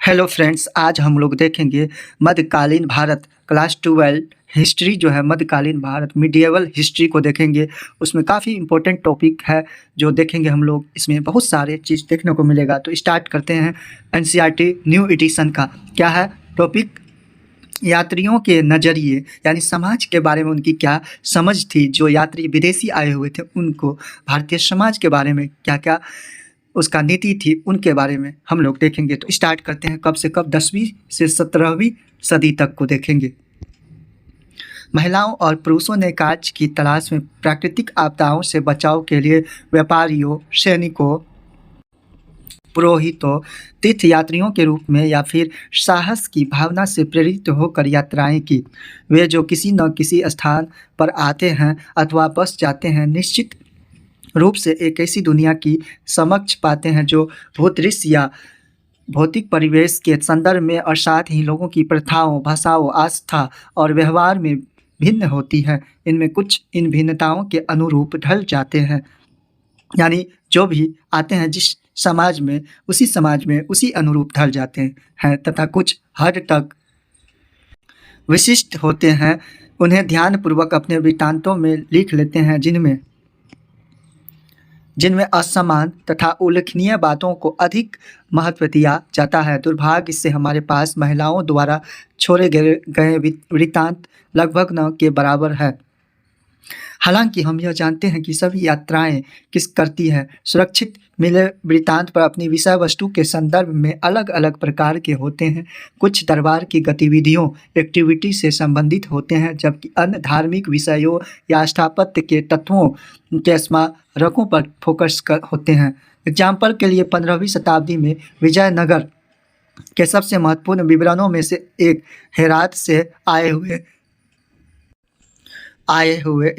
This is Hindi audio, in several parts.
हेलो फ्रेंड्स, आज हम लोग देखेंगे मध्यकालीन भारत क्लास 12 हिस्ट्री जो है मध्यकालीन भारत मिडिएवल हिस्ट्री को देखेंगे। उसमें काफ़ी इंपॉर्टेंट टॉपिक है जो देखेंगे हम लोग। इसमें बहुत सारे चीज़ देखने को मिलेगा। तो स्टार्ट करते हैं एनसीईआरटी न्यू एडिशन का। क्या है टॉपिक? यात्रियों के नज़रिए, यानी समाज के बारे में उनकी क्या समझ थी। जो यात्री विदेशी आए हुए थे उनको भारतीय समाज के बारे में क्या क्या उसका नीति थी, उनके बारे में हम लोग देखेंगे। तो स्टार्ट करते हैं कब से कब, 10वीं से 17वीं सदी तक को देखेंगे। महिलाओं और पुरुषों ने कार्य की तलाश में प्राकृतिक आपदाओं से बचाव के लिए व्यापारियों, सैनिकों, पुरोहितों, तीर्थयात्रियों के रूप में या फिर साहस की भावना से प्रेरित होकर यात्राएं की। वे जो किसी न किसी स्थान पर आते हैं अथवा बस जाते हैं, निश्चित रूप से एक ऐसी दुनिया की समक्ष पाते हैं जो भूदृश्य या भौतिक परिवेश के संदर्भ में और साथ ही लोगों की प्रथाओं, भाषाओं, आस्था और व्यवहार में भिन्न होती है। इनमें कुछ इन भिन्नताओं के अनुरूप ढल जाते हैं, यानी जो भी आते हैं जिस समाज में, उसी समाज में उसी अनुरूप ढल जाते हैं तथा कुछ हद तक विशिष्ट होते हैं। उन्हें ध्यानपूर्वक अपने वृत्तांतों में लिख लेते हैं जिनमें असमान तथा उल्लेखनीय बातों को अधिक महत्व दिया जाता है। दुर्भाग्य से हमारे पास महिलाओं द्वारा छोड़े गए वृत्तांत लगभग न के बराबर है। हालांकि हम यह जानते हैं कि सभी यात्राएं किस करती है। सुरक्षित मिले वृत्तांत पर अपनी विषय वस्तु के संदर्भ में अलग अलग प्रकार के होते हैं। कुछ दरबार की गतिविधियों एक्टिविटी से संबंधित होते हैं, जबकि अन्य धार्मिक विषयों या स्थापत्य के तत्वों के स्मारकों पर फोकस होते हैं। एग्जाम्पल के लिए 15वीं शताब्दी में विजयनगर के सबसे महत्वपूर्ण विवरणों में से एक हेरात से आए हुए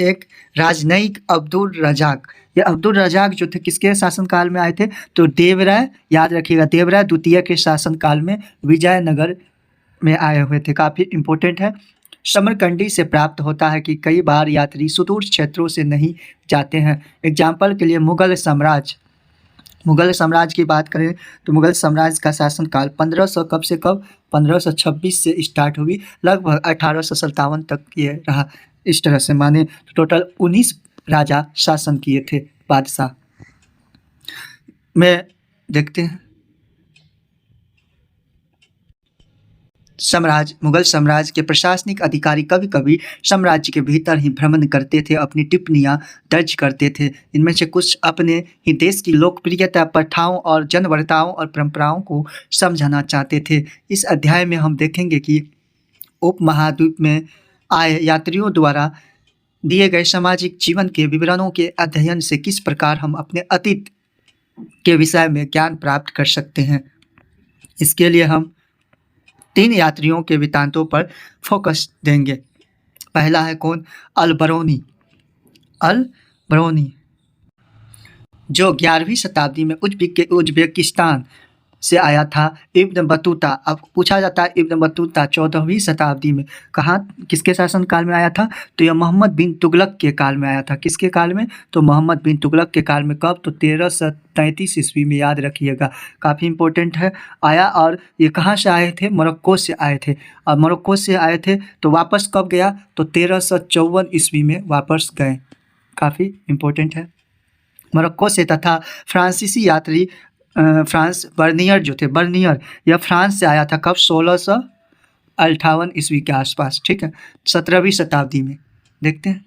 एक राजनयिक अब्दुल रजाक। ये अब्दुल रजाक जो थे किसके शासनकाल में आए थे? तो देवराय, याद रखिएगा, देवराय द्वितीय के शासनकाल में विजयनगर में आए हुए थे। काफ़ी इम्पोर्टेंट है। समरकंडी से प्राप्त होता है कि कई बार यात्री सुदूर क्षेत्रों से नहीं जाते हैं। एग्जाम्पल के लिए मुगल साम्राज्य की बात करें तो मुगल साम्राज्य का शासनकाल 1500 कब से कब, 1526 से स्टार्ट हुई, लगभग 1857 तक ये रहा। इस तरह से माने तो टोटल 19 राजा शासन किए थे, बादशाह में। देखते हैं मुगल साम्राज्य के प्रशासनिक अधिकारी कभी कभी साम्राज्य के भीतर ही भ्रमण करते थे, अपनी टिप्पणियां दर्ज करते थे। इनमें से कुछ अपने ही देश की लोकप्रियता, प्रथाओं और जनवर्ताओं और परंपराओं को समझाना चाहते थे। इस अध्याय में हम देखेंगे कि उपमहाद्वीप में आए यात्रियों द्वारा दिए गए सामाजिक जीवन के विवरणों के अध्ययन से किस प्रकार हम अपने अतीत के विषय में ज्ञान प्राप्त कर सकते हैं। इसके लिए हम 3 यात्रियों के वृत्तांतों पर फोकस देंगे। पहला है कौन? अल-बरूनी जो 11वीं शताब्दी में उज्बेकिस्तान से आया था। इब्न बतूता, अब पूछा जाता है इब्न बतूता 14वीं शताब्दी में कहाँ, किसके शासनकाल में आया था? तो यह मोहम्मद बिन तुगलक के काल में आया था। किसके काल में? तो मोहम्मद बिन तुगलक के काल में। कब? तो 1333 ईस्वी में, याद रखिएगा, काफ़ी इंपॉर्टेंट है। आया और ये कहाँ से आए थे? मोरक्को से आए थे। और मोरक्को से आए थे तो वापस कब गया? तो 1354 ईस्वी में वापस गए। काफ़ी इंपॉर्टेंट है। मोरक्को से तथा फ्रांसीसी यात्री फ्रांस बर्नियर जो थे, यह फ्रांस से आया था। कब? 1658 ईस्वी के आसपास, ठीक है, 17वीं शताब्दी में। देखते हैं,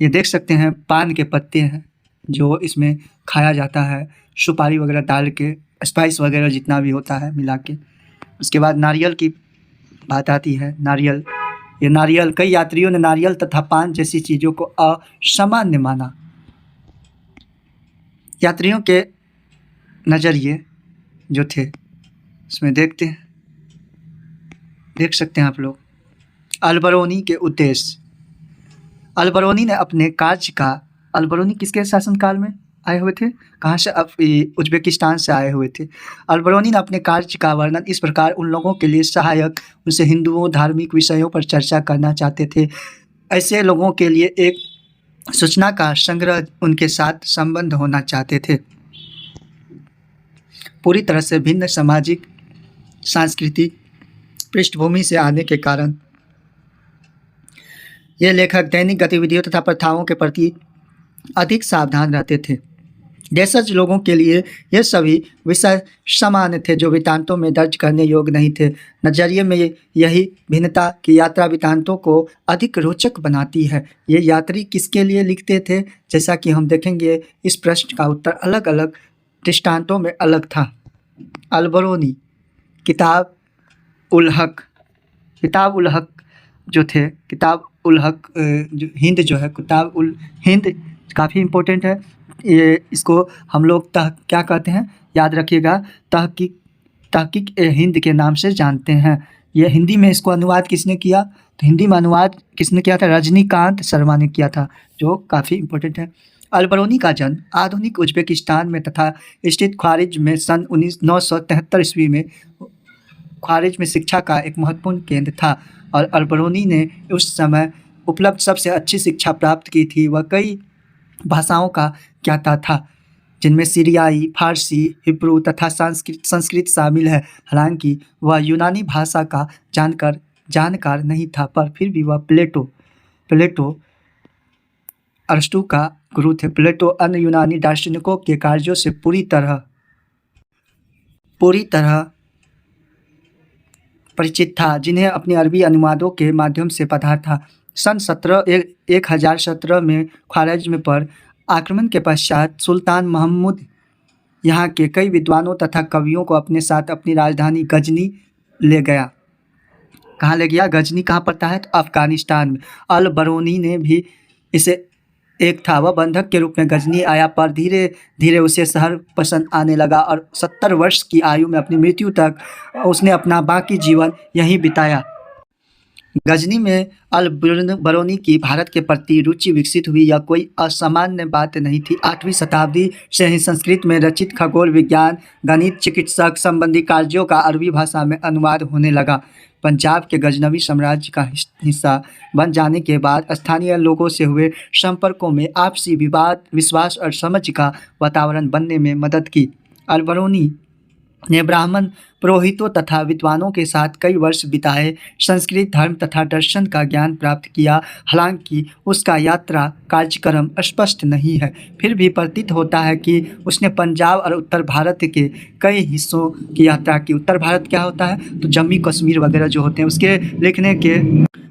ये देख सकते हैं पान के पत्ते हैं जो इसमें खाया जाता है, सुपारी वगैरह डाल के, स्पाइस वगैरह जितना भी होता है मिला के। उसके बाद नारियल की बात आती है। नारियल, कई यात्रियों ने नारियल तथा पान जैसी चीज़ों को असामान्य माना। यात्रियों के नज़रिए जो थे उसमें देख सकते हैं आप लोग। अल-बरूनी के उद्देश्य। अल-बरूनी ने अपने कार्य का, अल-बरूनी किसके शासनकाल में आए हुए थे? कहाँ से? अब उज्बेकिस्तान से आए हुए थे। अल-बरूनी ने अपने कार्य का वर्णन इस प्रकार उन लोगों के लिए सहायक, उनसे हिंदुओं धार्मिक विषयों पर चर्चा करना चाहते थे। ऐसे लोगों के लिए एक सूचना का संग्रह उनके साथ संबंध होना चाहते थे। पूरी तरह से भिन्न सामाजिक सांस्कृतिक पृष्ठभूमि से आने के कारण ये लेखक दैनिक गतिविधियों तथा प्रथाओं के प्रति अधिक सावधान रहते थे। देशज लोगों के लिए ये सभी विषय समान थे जो वृत्तांतों में दर्ज करने योग्य नहीं थे। नजरिए में यही भिन्नता कि यात्रा वृत्तांतों को अधिक रोचक बनाती है। ये यात्री किसके लिए लिखते थे, जैसा कि हम देखेंगे इस प्रश्न का उत्तर अलग अलग दृष्टांतों में अलग था। अलबरूनी किताब उल हक जो थे, किताब उल हक जो हिंद जो है, किताब उल हिंद काफ़ी इम्पोर्टेंट है। ये इसको हम लोग क्या कहते हैं, याद रखिएगा, तहकीक हिंद के नाम से जानते हैं। ये हिंदी में इसको अनुवाद किसने किया, तो हिंदी में अनुवाद किसने किया था, रजनीकांत शर्मा ने किया था, जो काफ़ी इम्पोर्टेंट है। अलबरूनी का जन्म आधुनिक उज्बेकिस्तान में तथा स्थित ख्वारिज में सन 973 ईस्वी में ख्वारिज में शिक्षा का एक महत्वपूर्ण केंद्र था और अलबरूनी ने उस समय उपलब्ध सबसे अच्छी शिक्षा प्राप्त की थी। वह कई भाषाओं का ज्ञाता था, जिनमें सीरियाई, फारसी, हिब्रू तथा संस्कृत शामिल है। हालांकि वह यूनानी भाषा का जानकार नहीं था, पर फिर भी वह प्लेटो अरस्तू का गुरु थे। प्लेटो अन्य यूनानी दार्शनिकों के कार्यों से पूरी तरह परिचित था, जिन्हें अपने अरबी अनुवादों के माध्यम से पढ़ा था। सन 1017 में ख्वारिज़्म पर आक्रमण के पश्चात सुल्तान महमूद यहाँ के कई विद्वानों तथा कवियों को अपने साथ अपनी राजधानी गजनी ले गया। कहाँ ले गया? गजनी कहाँ पड़ता है? तो अफ़गानिस्तान में। अलबरूनी ने भी इसे एक था, वह बंधक के रूप में गजनी आया, पर धीरे धीरे उसे शहर पसंद आने लगा और 70 वर्ष की आयु में अपनी मृत्यु तक उसने अपना बाकी जीवन यहीं बिताया। गजनी में अलबरूनी की भारत के प्रति रुचि विकसित हुई। यह कोई असामान्य बात नहीं थी। 8वीं शताब्दी से ही संस्कृत में रचित खगोल विज्ञान, गणित, चिकित्सक संबंधी कार्यों का अरबी भाषा में अनुवाद होने लगा। पंजाब के गजनवी साम्राज्य का हिस्सा बन जाने के बाद स्थानीय लोगों से हुए संपर्कों में आपसी विश्वास और समझ का वातावरण बनने में मदद की। अलबरूनी ने ब्राह्मण पुरोहितों तथा विद्वानों के साथ कई वर्ष बिताए, संस्कृत, धर्म तथा दर्शन का ज्ञान प्राप्त किया। हालांकि उसका यात्रा कार्यक्रम स्पष्ट नहीं है, फिर भी प्रतीत होता है कि उसने पंजाब और उत्तर भारत के कई हिस्सों की यात्रा की। उत्तर भारत क्या होता है? तो जम्मू कश्मीर वगैरह जो होते हैं, उसके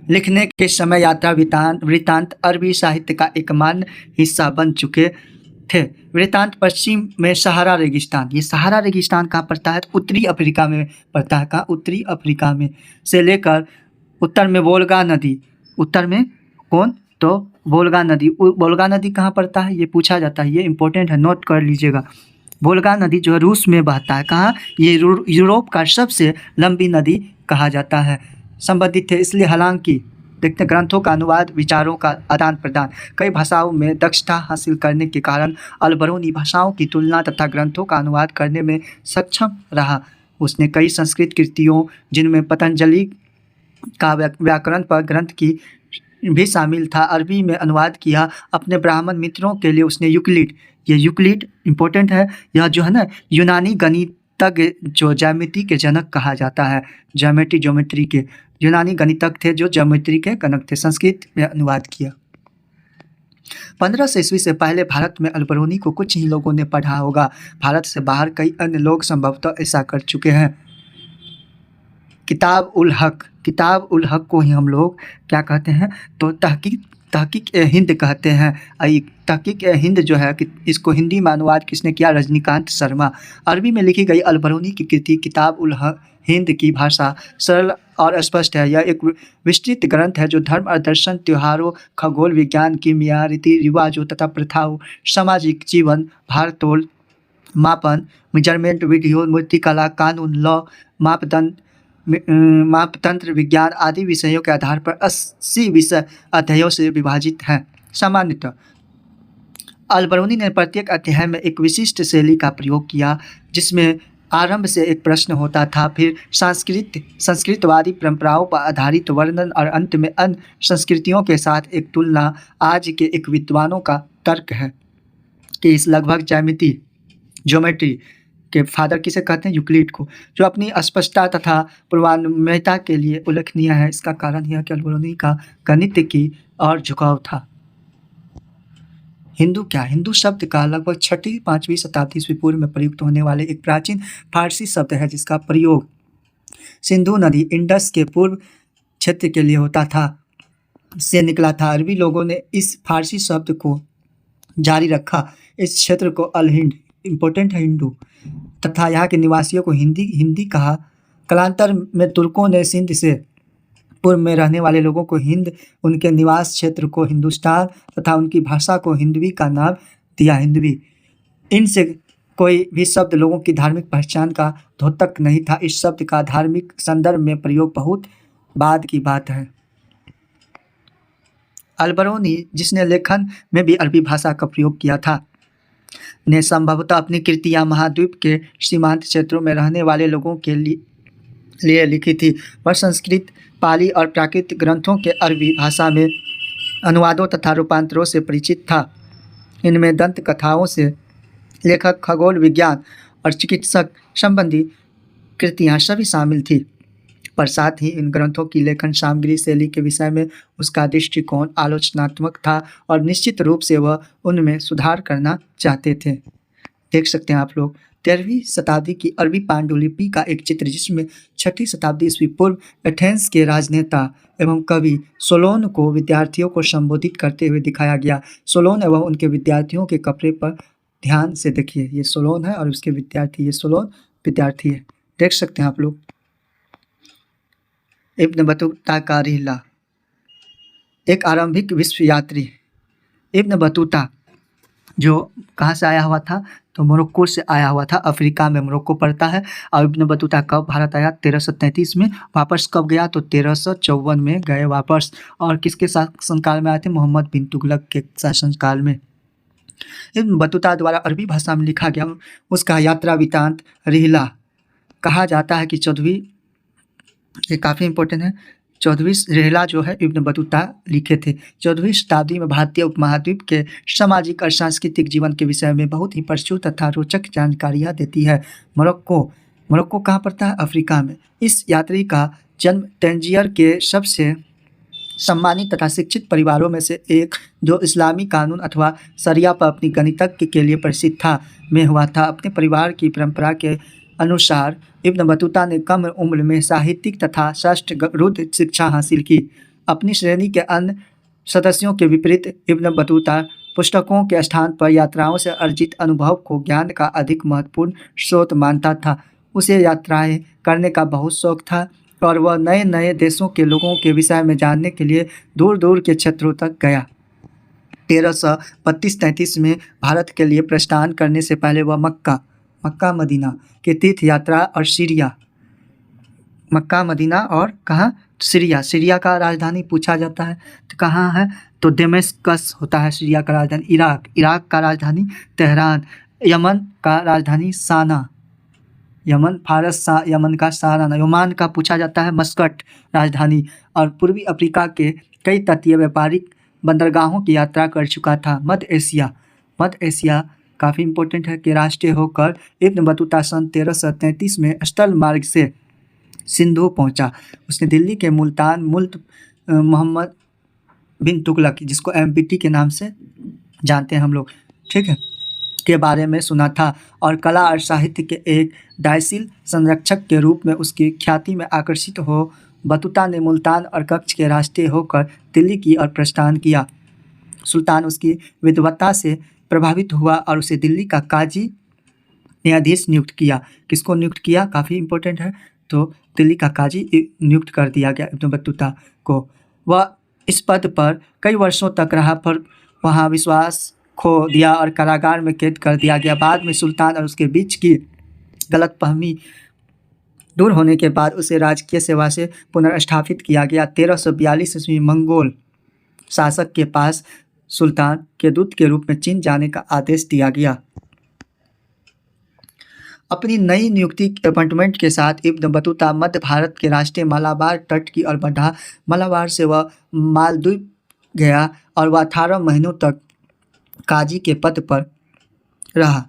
लिखने के समय यात्रा वृत्तांत अरबी साहित्य का एक मान्य हिस्सा बन चुके थे। वृत्तांत पश्चिम में सहारा रेगिस्तान, ये सहारा रेगिस्तान कहाँ पड़ता है? तो उत्तरी अफ्रीका में पड़ता है। कहाँ? उत्तरी अफ्रीका में से लेकर उत्तर में वोल्गा नदी, उत्तर में कौन? तो वोल्गा नदी। वोल्गा नदी कहाँ पड़ता है? ये पूछा जाता है, ये इंपॉर्टेंट है, नोट कर लीजिएगा। वोल्गा नदी जो है रूस में बहता है। कहाँ? ये यूरोप का सबसे लंबी नदी कहा जाता है। संबंधित थे इसलिए, हालांकि देखते ग्रंथों का अनुवाद, विचारों का आदान प्रदान, कई भाषाओं में दक्षता हासिल करने के कारण अलबरूनी भाषाओं की तुलना तथा ग्रंथों का अनुवाद करने में सक्षम रहा। उसने कई संस्कृत कृतियों, जिनमें पतंजलि का व्याकरण पर ग्रंथ की भी शामिल था, अरबी में अनुवाद किया। अपने ब्राह्मण मित्रों के लिए उसने यूक्लिड, ये यूक्लिड इंपॉर्टेंट है, यह जो है ना यूनानी गणितज्ञ जो ज्यामिति के जनक कहा जाता है, ज्योमेट्री के यूनानी गणितज्ञ थे जो ज्योमेट्री के जनक थे, संस्कृत में अनुवाद किया। 1500 ईस्वी से पहले भारत में अलबरूनी को कुछ ही लोगों ने पढ़ा होगा। भारत से बाहर कई अन्य लोग संभवतः ऐसा कर चुके हैं। किताब उल हक को ही हम लोग क्या कहते हैं? तो तहकीक हिंद कहते हैं। तहकीक हिंद जो है कि इसको हिंदी में अनुवाद किसने किया? रजनीकांत शर्मा। अरबी में लिखी गई अलबरूनी की कृति किताब उल हिंद की भाषा सरल और स्पष्ट है। यह एक विस्तृत ग्रंथ है जो धर्म और दर्शन, त्योहारों, खगोल विज्ञान, कीमिया, रीति रिवाजों तथा प्रथाओं, सामाजिक जीवन, भारतोल, मापन, मेजरमेंट, विधियों, मूर्तिकला, कानून, लॉ, मापतंत्र विज्ञान आदि विषयों के आधार पर 80 विषय अध्यायों से विभाजित हैं। सामान्यतः अलबरूनी ने प्रत्येक अध्याय में एक विशिष्ट शैली का प्रयोग किया, जिसमें आरंभ से एक प्रश्न होता था, फिर संस्कृतवादी परंपराओं पर आधारित वर्णन और अंत में अन्य संस्कृतियों के साथ एक तुलना। आज के एक विद्वानों का तर्क है कि इस लगभग ज्योमेट्री के फादर किसे कहते हैं? यूक्लिड को, जो अपनी स्पष्टता तथा पूर्वानुमेयता के लिए उल्लेखनीय है। इसका कारण यह कि अल्बेरोनी का गणित की ओर झुकाव था। हिंदू क्या? हिंदू शब्द का लगभग 6वीं-5वीं शताब्दी ईस्वी पूर्व में प्रयुक्त होने वाले एक प्राचीन फारसी शब्द है, जिसका प्रयोग सिंधु नदी इंडस के पूर्व क्षेत्र के लिए होता था से निकला था। अरबी लोगों ने इस फारसी शब्द को जारी रखा। इस क्षेत्र को अल हिंद, इम्पोर्टेंट है हिंदू, तथा यहाँ के निवासियों को हिंदी कहा। कालांतर में तुर्कों ने सिंध से पूर्व में रहने वाले लोगों को हिंद, उनके निवास क्षेत्र को हिंदुस्तान तथा उनकी भाषा को हिंदवी का नाम दिया, हिंदवी। इनसे कोई भी शब्द लोगों की धार्मिक पहचान का द्योतक नहीं था। इस शब्द का धार्मिक संदर्भ में प्रयोग बहुत बाद की बात है। अल्बेरोनी, जिसने लेखन में भी अरबी भाषा का प्रयोग किया था, ने संभवतः अपनी कृतियां महाद्वीप के सीमांत क्षेत्रों में रहने वाले लोगों के लिए लिखी थी। वह संस्कृत, पाली और प्राकृत ग्रंथों के अरबी भाषा में अनुवादों तथा रूपांतरों से परिचित था। इनमें दंत कथाओं से लेखक, खगोल विज्ञान और चिकित्सक संबंधी कृतियां सभी शामिल थी, पर साथ ही इन ग्रंथों की लेखन सामग्री शैली के विषय में उसका दृष्टिकोण आलोचनात्मक था और निश्चित रूप से वह उनमें सुधार करना चाहते थे। देख सकते हैं आप लोग 13वीं शताब्दी की अरबी पांडुलिपि का एक चित्र, जिसमें 6वीं शताब्दी ईस्वी पूर्व एथेंस के राजनेता एवं कवि सोलोन को विद्यार्थियों को संबोधित करते हुए दिखाया गया। सोलोन एवं उनके विद्यार्थियों के कपड़े पर ध्यान से देखिए। ये सोलोन है और उसके विद्यार्थी, ये सोलोन विद्यार्थी है। देख सकते हैं आप लोग। इब्न बतूता का रिहला, एक आरंभिक विश्व यात्री। इब्न बतूता जो कहाँ से आया हुआ था? तो मोरक्को से आया हुआ था। अफ्रीका में मोरक्को पड़ता है। और इब्न बतूता कब भारत आया? 1333 में। वापस कब गया? तो 1354 में गए वापस। और किसके शासनकाल में आए थे? मोहम्मद बिन तुगलक के शासनकाल में। इब्न बतूता द्वारा अरबी भाषा में लिखा गया उसका यात्रा वृत्तांत रिहला कहा जाता है कि 14वीं, ये काफ़ी इंपॉर्टेंट है, 14वीं रिहला जो है इब्न बतूता लिखे थे। 14वीं शताब्दी में भारतीय उपमहाद्वीप के सामाजिक और सांस्कृतिक जीवन के विषय में बहुत ही प्रचुर तथा रोचक जानकारियाँ देती है। मोरक्को कहाँ पड़ता है? अफ्रीका में। इस यात्री का जन्म तंजियर के सबसे सम्मानित तथा शिक्षित परिवारों में से एक, जो इस्लामी कानून अथवा शरिया पर अपनी गणितज्ञ के लिए प्रसिद्ध था, में हुआ था। अपने परिवार की परंपरा के अनुसार इब्न बतूता ने कम उम्र में साहित्यिक तथा शास्त्ररुद्ध शिक्षा हासिल की। अपनी श्रेणी के अन्य सदस्यों के विपरीत इब्न बतूता पुस्तकों के स्थान पर यात्राओं से अर्जित अनुभव को ज्ञान का अधिक महत्वपूर्ण स्रोत मानता था। उसे यात्राएं करने का बहुत शौक था और वह नए नए देशों के लोगों के विषय में जानने के लिए दूर दूर के क्षेत्रों तक गया। 1332-33 में भारत के लिए प्रस्थान करने से पहले वह मक्का मदीना के तीर्थ यात्रा और मक्का मदीना और कहाँ? सीरिया का राजधानी पूछा जाता है तो कहाँ है? तो दमिश्कस होता है सीरिया का राजधानी। इराक का राजधानी तेहरान। यमन का राजधानी साना, यमन यमन का साना। ओमान का पूछा जाता है मस्कट राजधानी। और पूर्वी अफ्रीका के कई तटीय व्यापारिक बंदरगाहों की यात्रा कर चुका था। मध्य एशिया काफ़ी इंपॉर्टेंट है कि राष्ट्रीय होकर इब्न बतूता सन 1333 में स्थल मार्ग से सिंधु पहुंचा। उसने दिल्ली के मुल्क मोहम्मद बिन तुगलक, जिसको MBT के नाम से जानते हैं हम लोग, ठीक है, के बारे में सुना था और कला और साहित्य के एक दायशील संरक्षक के रूप में उसकी ख्याति में आकर्षित हो बतूता ने मुल्तान और कच्छ के रास्ते होकर दिल्ली की ओर प्रस्थान किया। सुल्तान उसकी विद्वत्ता से प्रभावित हुआ और उसे दिल्ली का काजी न्यायाधीश नियुक्त किया। किसको नियुक्त किया? काफ़ी इंपॉर्टेंट है। तो दिल्ली का काजी नियुक्त कर दिया गया इब्न बतूता को। वह इस पद पर कई वर्षों तक रहा, पर वहाँ विश्वास खो दिया और कारागार में कैद कर दिया गया। बाद में सुल्तान और उसके बीच की गलतफहमी दूर होने के बाद उसे राजकीय सेवा से पुनर्स्थापित किया गया। 1342 ईस्वी मंगोल शासक के पास सुल्तान के दूत के रूप में चीन जाने का आदेश दिया गया। अपनी नई नियुक्ति अपॉइंटमेंट के साथ इब्न बतूता मध्य भारत के राष्ट्रीय मालाबार तट की ओर बढ़ा। मालाबार से वह मालदीव गया और वह 18 महीनों तक काजी के पद पर रहा।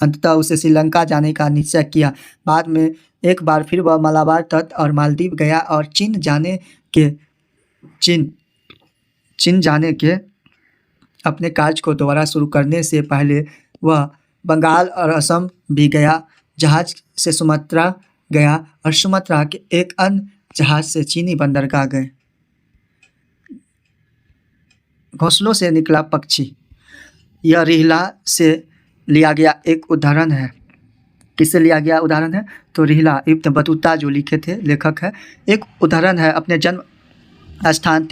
अंततः उसे श्रीलंका जाने का निश्चय किया। बाद में एक बार फिर वह मलाबार तट और मालदीव गया और चीन जाने के अपने कार्य को दोबारा शुरू करने से पहले वह बंगाल और असम भी गया। जहाज से सुमात्रा गया और सुमात्रा के एक अन्य जहाज से चीनी बंदरगाह गए। घोंसलों से निकला पक्षी, यह रिहला से लिया गया एक उदाहरण है। किससे लिया गया उदाहरण है? तो रिहला इब्न बतूता जो लिखे थे, लेखक है, एक उदाहरण है। अपने जन्म स्थान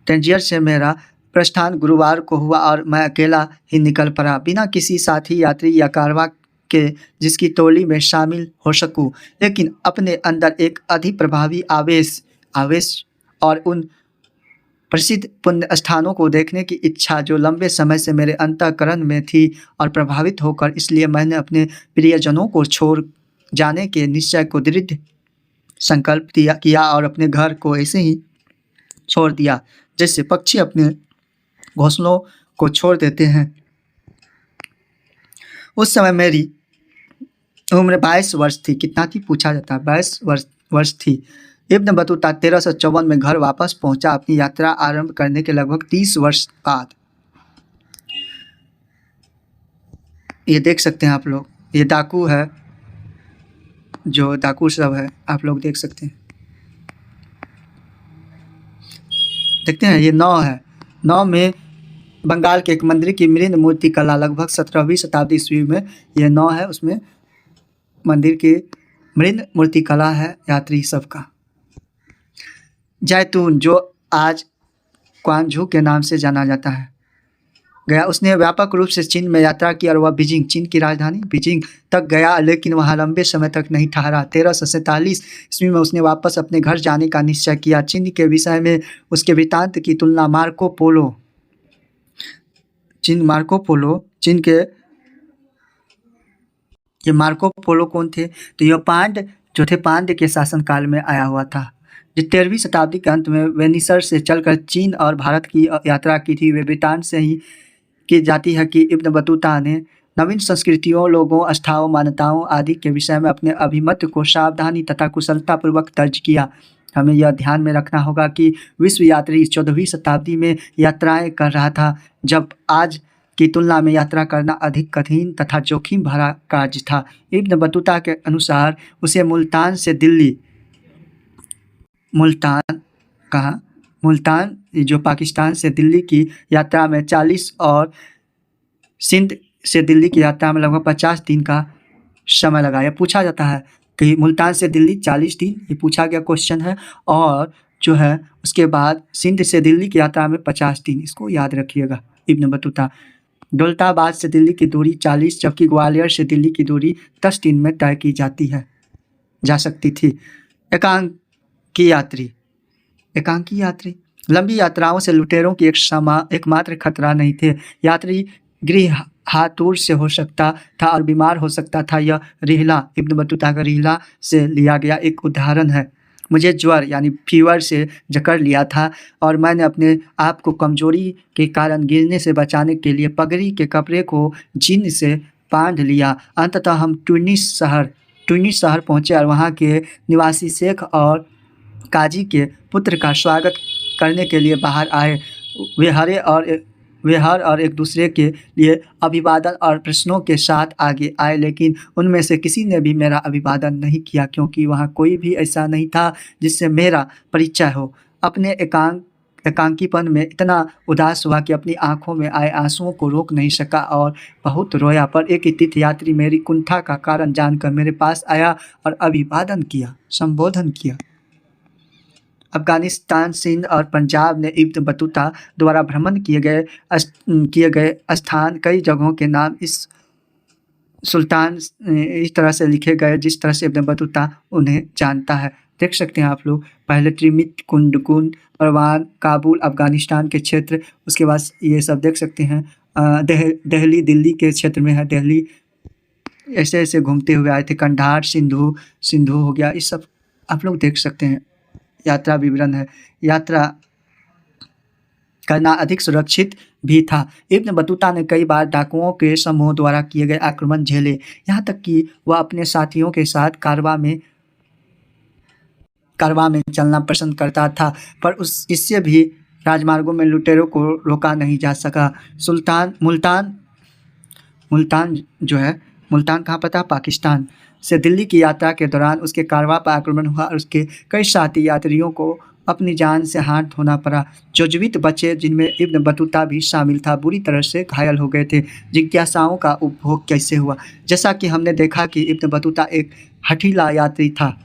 टंजियर से मेरा प्रस्थान गुरुवार को हुआ और मैं अकेला ही निकल पड़ा, बिना किसी साथी यात्री या कारवां के जिसकी टोली में शामिल हो सकूं, लेकिन अपने अंदर एक अधिप्रभावी आवेश और उन प्रसिद्ध पुण्य स्थानों को देखने की इच्छा जो लंबे समय से मेरे अंतःकरण में थी, और प्रभावित होकर इसलिए मैंने अपने प्रियजनों को छोड़ जाने के निश्चय को दृढ़ संकल्प किया और अपने घर को ऐसे ही छोड़ दिया जैसे पक्षी अपने घोंसलों को छोड़ देते हैं। उस समय मेरी उम्र 22 वर्ष थी। कितना थी पूछा जाता है? 22 वर्ष थी। इब्न बतूता 1354 में घर वापस पहुंचा, अपनी यात्रा आरंभ करने के लगभग 30 वर्ष बाद। ये देख सकते हैं आप लोग, ये डाकू है, जो डाकू सब है आप लोग देख सकते हैं। देखते हैं, ये नाव है। नाव में बंगाल के एक मंदिर की मृद मूर्ति कला, लगभग 17वीं शताब्दी ईस्वी में यह नाव है, उसमें मंदिर की मृद मूर्ति कला है यात्री सबका। जैतून, जो आज क्वांझू के नाम से जाना जाता है, गया। उसने व्यापक रूप से चीन में यात्रा की और वह बीजिंग, चीन की राजधानी बीजिंग तक गया, लेकिन वहाँ लंबे समय तक नहीं ठहरा। 1347 ईस्वी में उसने वापस अपने घर जाने का निश्चय किया। चीन के विषय में उसके वृत्तांत की तुलना मार्को पोलो कौन थे? तो यह पांड्य के शासनकाल में आया हुआ था। जो 13वीं शताब्दी के अंत में वेनिसर से चलकर चीन और भारत की यात्रा की थी। वे वृत्तांत से ही की जाती है कि इब्न बतूता ने नवीन संस्कृतियों, लोगों, आस्थाओं, मान्यताओं आदि के विषय में अपने अभिमत को सावधानी तथा कुशलतापूर्वक दर्ज किया। हमें यह ध्यान में रखना होगा कि विश्व यात्री 14वीं शताब्दी में यात्राएं कर रहा था, जब आज की तुलना में यात्रा करना अधिक कठिन तथा जोखिम भरा कार्य था। इब्न बतूता के अनुसार उसे मुल्तान जो पाकिस्तान से दिल्ली की यात्रा में 40 और सिंध से दिल्ली की यात्रा में लगभग 50 दिन का समय लगा। यह पूछा जाता है कि मुल्तान से दिल्ली 40 दिन, ये पूछा गया क्वेश्चन है। और जो है उसके बाद सिंध से दिल्ली की यात्रा में 50 दिन, इसको याद रखिएगा। इब्न बतूता, दौलताबाद से दिल्ली की दूरी 40, जबकि ग्वालियर से दिल्ली की दूरी 10 दिन में तय की जा सकती थी। एकांकी यात्री लंबी यात्राओं से लुटेरों की एकमात्र खतरा नहीं थे। यात्री गृहातुर से हो सकता था और बीमार हो सकता था। यह रिहला, इब्न बतूता का रिहला से लिया गया एक उदाहरण है। मुझे ज्वर यानी फीवर से जकड़ लिया था और मैंने अपने आप को कमजोरी के कारण गिरने से बचाने के लिए पगड़ी के कपड़े को जीन से बांध लिया। अंततः हम ट्यूनिस शहर पहुँचे और वहाँ के निवासी शेख और काजी के पुत्र का स्वागत करने के लिए बाहर आए। वे हर और एक दूसरे के लिए अभिवादन और प्रश्नों के साथ आगे आए, लेकिन उनमें से किसी ने भी मेरा अभिवादन नहीं किया, क्योंकि वहाँ कोई भी ऐसा नहीं था जिससे मेरा परिचय हो। अपने एकांकीपन में इतना उदास हुआ कि अपनी आंखों में आए आंसुओं को रोक नहीं सका और बहुत रोया। पर एक तीर्थयात्री मेरी कुंठा का कारण जानकर मेरे पास आया और संबोधन किया। अफगानिस्तान, सिंध और पंजाब में इब्न बतूता द्वारा भ्रमण किए गए स्थान, कई जगहों के नाम इस तरह से लिखे गए जिस तरह से इब्न बतूता उन्हें जानता है। देख सकते हैं आप लोग, पहले त्रिमित, कुंडकुन, परवान, काबुल अफगानिस्तान के क्षेत्र, उसके बाद ये सब देख सकते हैं। दिल्ली के क्षेत्र में है। दिल्ली ऐसे ऐसे घूमते हुए आए थे। कंधार, सिंधु हो गया, ये सब आप लोग देख सकते हैं। यात्रा विवरण है। यात्रा करना अधिक सुरक्षित भी था। इब्न बतूता ने कई बार डाकुओं के समूह द्वारा किए गए आक्रमण झेले, यहाँ तक कि वह अपने साथियों के साथ कारवां में चलना पसंद करता था, पर इससे भी राजमार्गों में लुटेरों को रोका नहीं जा सका। मुल्तान कहाँ पर था? पाकिस्तान से दिल्ली की यात्रा के दौरान उसके कारवां पर आक्रमण हुआ और उसके कई साथी यात्रियों को अपनी जान से हाथ धोना पड़ा। जो जीवित बचे, जिनमें इब्न बतूता भी शामिल था, बुरी तरह से घायल हो गए थे। जिज्ञासाओं का उपभोग कैसे हुआ? जैसा कि हमने देखा कि इब्न बतूता एक हठीला यात्री था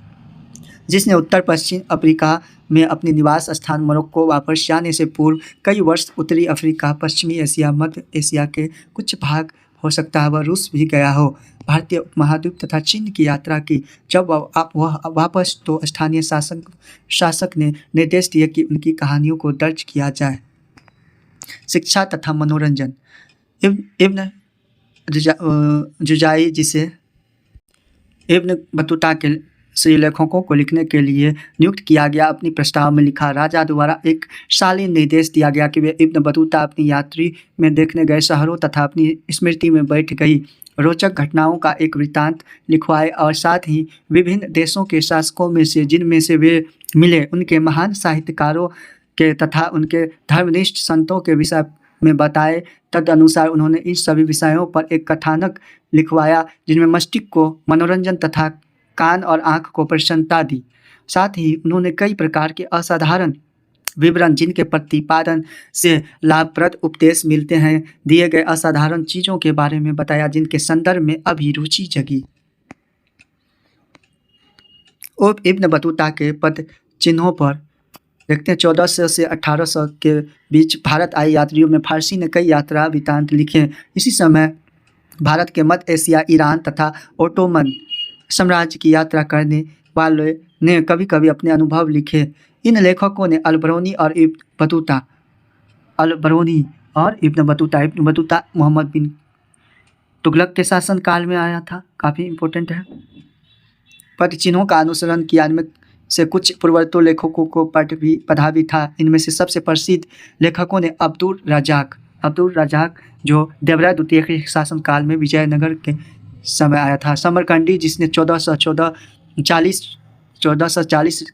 जिसने उत्तर पश्चिम अफ्रीका में अपने निवास स्थान मोरक्को वापस जाने से पूर्व कई वर्ष उत्तरी अफ्रीका, पश्चिमी एशिया, मध्य एशिया के कुछ भाग, हो सकता है वह रूस भी गया हो, भारतीय उपमहाद्वीप तथा चीन की यात्रा की। जब वह वापस तो स्थानीय शासक ने निर्देश दिए कि उनकी कहानियों को दर्ज किया जाए। शिक्षा तथा मनोरंजन। इब्न जुजाई, जिसे इब्न बतूता के से लेखकों को लिखने के लिए नियुक्त किया गया, अपनी प्रस्ताव में लिखा, राजा द्वारा एक शालीन निर्देश दिया गया कि वे इब्न बतूता अपनी यात्री में देखने गए शहरों तथा अपनी स्मृति में बैठ गई रोचक घटनाओं का एक वृत्तांत लिखवाए और साथ ही विभिन्न देशों के शासकों में से जिनमें से वे मिले, उनके महान साहित्यकारों के तथा उनके धर्मनिष्ठ संतों के विषय में बताए। तदनुसार उन्होंने इन सभी विषयों पर एक कथानक लिखवाया जिनमें मस्तिष्क को मनोरंजन तथा कान और आँख को प्रसन्नता दी। साथ ही उन्होंने कई प्रकार के असाधारण विवरण, जिनके प्रतिपादन से लाभप्रद उपदेश मिलते हैं, दिए गए असाधारण चीज़ों के बारे में बताया जिनके संदर्भ में अभिरुचि जगी। इब्न बतूता के पद चिन्हों पर देखते हैं। 1400 से 1800 के बीच भारत आए यात्रियों में फारसी ने कई यात्रा वृत्तांत लिखे। इसी समय भारत के मध्य एशिया, ईरान तथा ओटोमन साम्राज्य की यात्रा करने वाले ने कभी कभी अपने अनुभव लिखे। इन लेखकों ने अल-बरूनी और इब्न बतूता मोहम्मद बिन तुगलक के शासनकाल में आया था, काफ़ी इम्पोर्टेंट है। पद चिन्हों का अनुसरण किया, इनमें से कुछ पूर्ववर्ती लेखकों को पढ़ा भी था। इनमें से सबसे प्रसिद्ध लेखकों ने अब्दुल रज़ाक जो देवराय द्वितीय के शासनकाल में विजयनगर के समय आया था। समरकंडी, जिसने 1440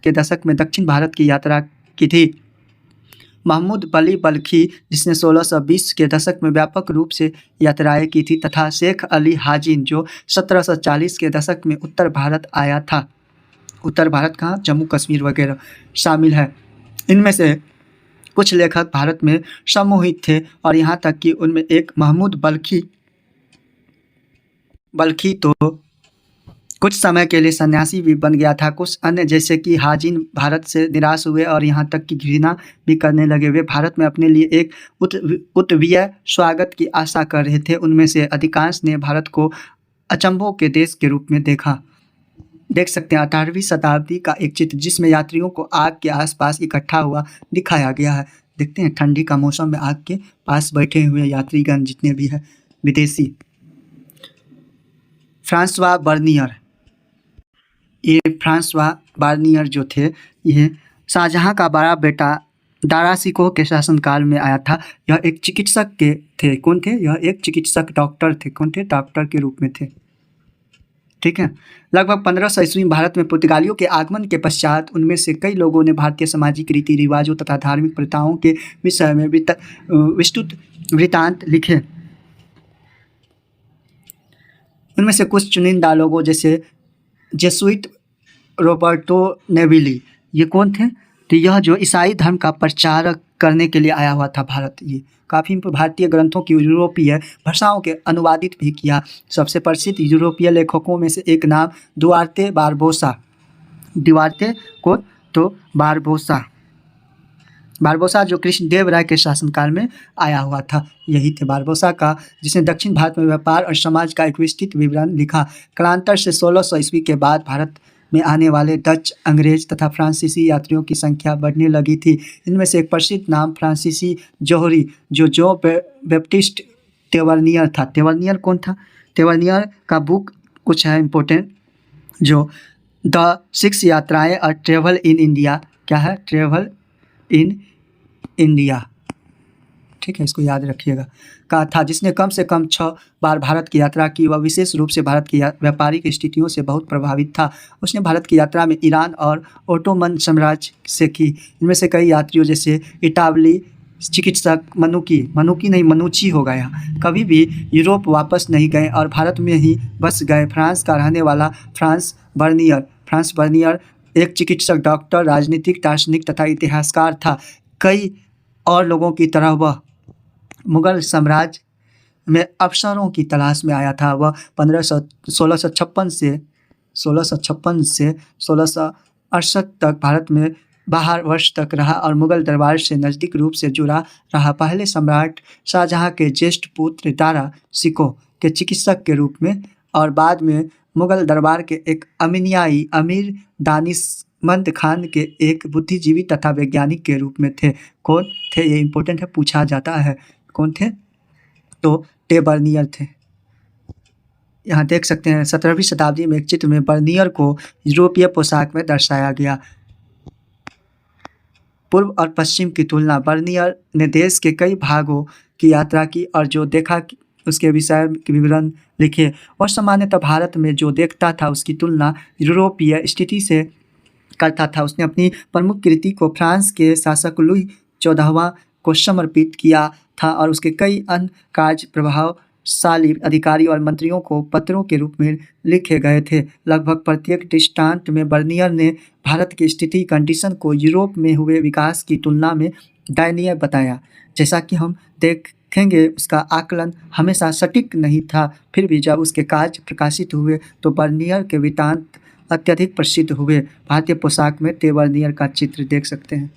के दशक में दक्षिण भारत की यात्रा की थी। महमूद बली बल्खी, जिसने 1620 के दशक में व्यापक रूप से यात्राएं की थी, तथा शेख अली हाजिन, जो 1740 के दशक में उत्तर भारत आया था। उत्तर भारत कहाँ? जम्मू कश्मीर वगैरह शामिल है। इनमें से कुछ लेखक भारत में समूहित थे और यहाँ तक कि उनमें एक महमूद बल्खी तो कुछ समय के लिए सन्यासी भी बन गया था। कुछ अन्य जैसे कि हाजिन भारत से निराश हुए और यहाँ तक कि घृणा भी करने लगे। वे भारत में अपने लिए एक उत्तरीय स्वागत की आशा कर रहे थे। उनमें से अधिकांश ने भारत को अचंभों के देश के रूप में देखा। देख सकते हैं 18वीं शताब्दी का एक चित्र जिसमें यात्रियों को आग के आसपास इकट्ठा हुआ दिखाया गया है। देखते हैं ठंडी का मौसम में आग के पास बैठे हुए यात्रीगण जितने भी हैं विदेशी। फ्रांसवा बार्नियर जो थे, ये शाहजहां का बड़ा बेटा दारा शिकोह के शासनकाल में आया था। यह एक चिकित्सक थे। कौन थे? यह एक चिकित्सक डॉक्टर थे। कौन थे? डॉक्टर के रूप में थे। ठीक है। लगभग 1500 ईस्वी में भारत में पुर्तगालियों के आगमन के पश्चात उनमें से कई लोगों ने भारतीय सामाजिक रीति रिवाजों तथा धार्मिक प्रथाओं के विषय में विस्तृत वृत्तांत लिखे। उनमें से कुछ चुनिंदा लोगों जैसे जेसुइट रॉबर्टो नेविली, ये कौन थे? तो यह जो ईसाई धर्म का प्रचार करने के लिए आया हुआ था भारत, ये काफ़ी भारतीय ग्रंथों की यूरोपीय भाषाओं के अनुवादित भी किया। सबसे प्रसिद्ध यूरोपीय लेखकों में से एक नाम दुआर्ते बारबोसा जो कृष्णदेव राय के शासनकाल में आया हुआ था। यही थे बारबोसा का, जिसने दक्षिण भारत में व्यापार और समाज का एक विस्तृत विवरण लिखा। कालांतर से 1600 ईस्वी के बाद भारत में आने वाले डच, अंग्रेज तथा फ्रांसीसी यात्रियों की संख्या बढ़ने लगी थी। इनमें से एक प्रसिद्ध नाम फ्रांसीसी जोहरी जो बैप्टिस्ट तेवर्नियर था। तेवर्नियर कौन था? तेवर्नियर का बुक कुछ है इम्पोर्टेंट, जो द 6 यात्राएं और ट्रेवल इन इंडिया। क्या है? Travel in India. ठीक है, इसको याद रखिएगा। कहा था जिसने कम से कम 6 बार भारत की यात्रा की, वह विशेष रूप से भारत की व्यापारिक स्थितियों से बहुत प्रभावित था। उसने भारत की यात्रा में ईरान और ओटोमन साम्राज्य से की। इनमें से कई यात्रियों जैसे इटावली चिकित्सक मनुकी नहीं मनुची हो गया, कभी भी यूरोप वापस नहीं गए और भारत में ही बस गए। फ्रांस का रहने वाला फ्रांस बर्नियर एक चिकित्सक, डॉक्टर, राजनीतिक दार्शनिक तथा इतिहासकार था। कई और लोगों की तरह वह मुगल साम्राज्य में अफसरों की तलाश में आया था। वह 1656 से 1668 तक भारत में 12 वर्ष तक रहा और मुगल दरबार से नज़दीक रूप से जुड़ा रहा। पहले सम्राट शाहजहां के ज्येष्ठ पुत्र दारा शिकोह के चिकित्सक के रूप में और बाद में मुगल दरबार के एक अमीर दानिशमंद खान के एक बुद्धिजीवी तथा वैज्ञानिक के रूप में थे। कौन थे ये इम्पोर्टेंट है, पूछा जाता है। कौन थे? तो टे बर्नियर थे। यहाँ देख सकते हैं 17वीं शताब्दी में एक चित्र में बर्नियर को यूरोपीय पोशाक में दर्शाया गया। पूर्व और पश्चिम की तुलना। बर्नियर ने देश के कई भागों की यात्रा की और जो देखा उसके विषय के विवरण लिखे। और सामान्यतः भारत में जो देखता था उसकी तुलना यूरोपीय स्थिति से करता था। उसने अपनी प्रमुख कृति को फ्रांस के शासक लुई 14वां को समर्पित किया था और उसके कई अन्य कार्य प्रभावशाली अधिकारी और मंत्रियों को पत्रों के रूप में लिखे गए थे। लगभग प्रत्येक दृष्टांत में बर्नियर ने भारत की स्थिति कंडीशन को यूरोप में हुए विकास की तुलना में दयनीय बताया। जैसा कि हम देखेंगे उसका आकलन हमेशा सटीक नहीं था, फिर भी जब उसके कार्य प्रकाशित हुए तो बर्नियर के वृत्तांत अत्यधिक प्रसिद्ध हुए। भारतीय पोशाक में टे बर्नियर का चित्र देख सकते हैं।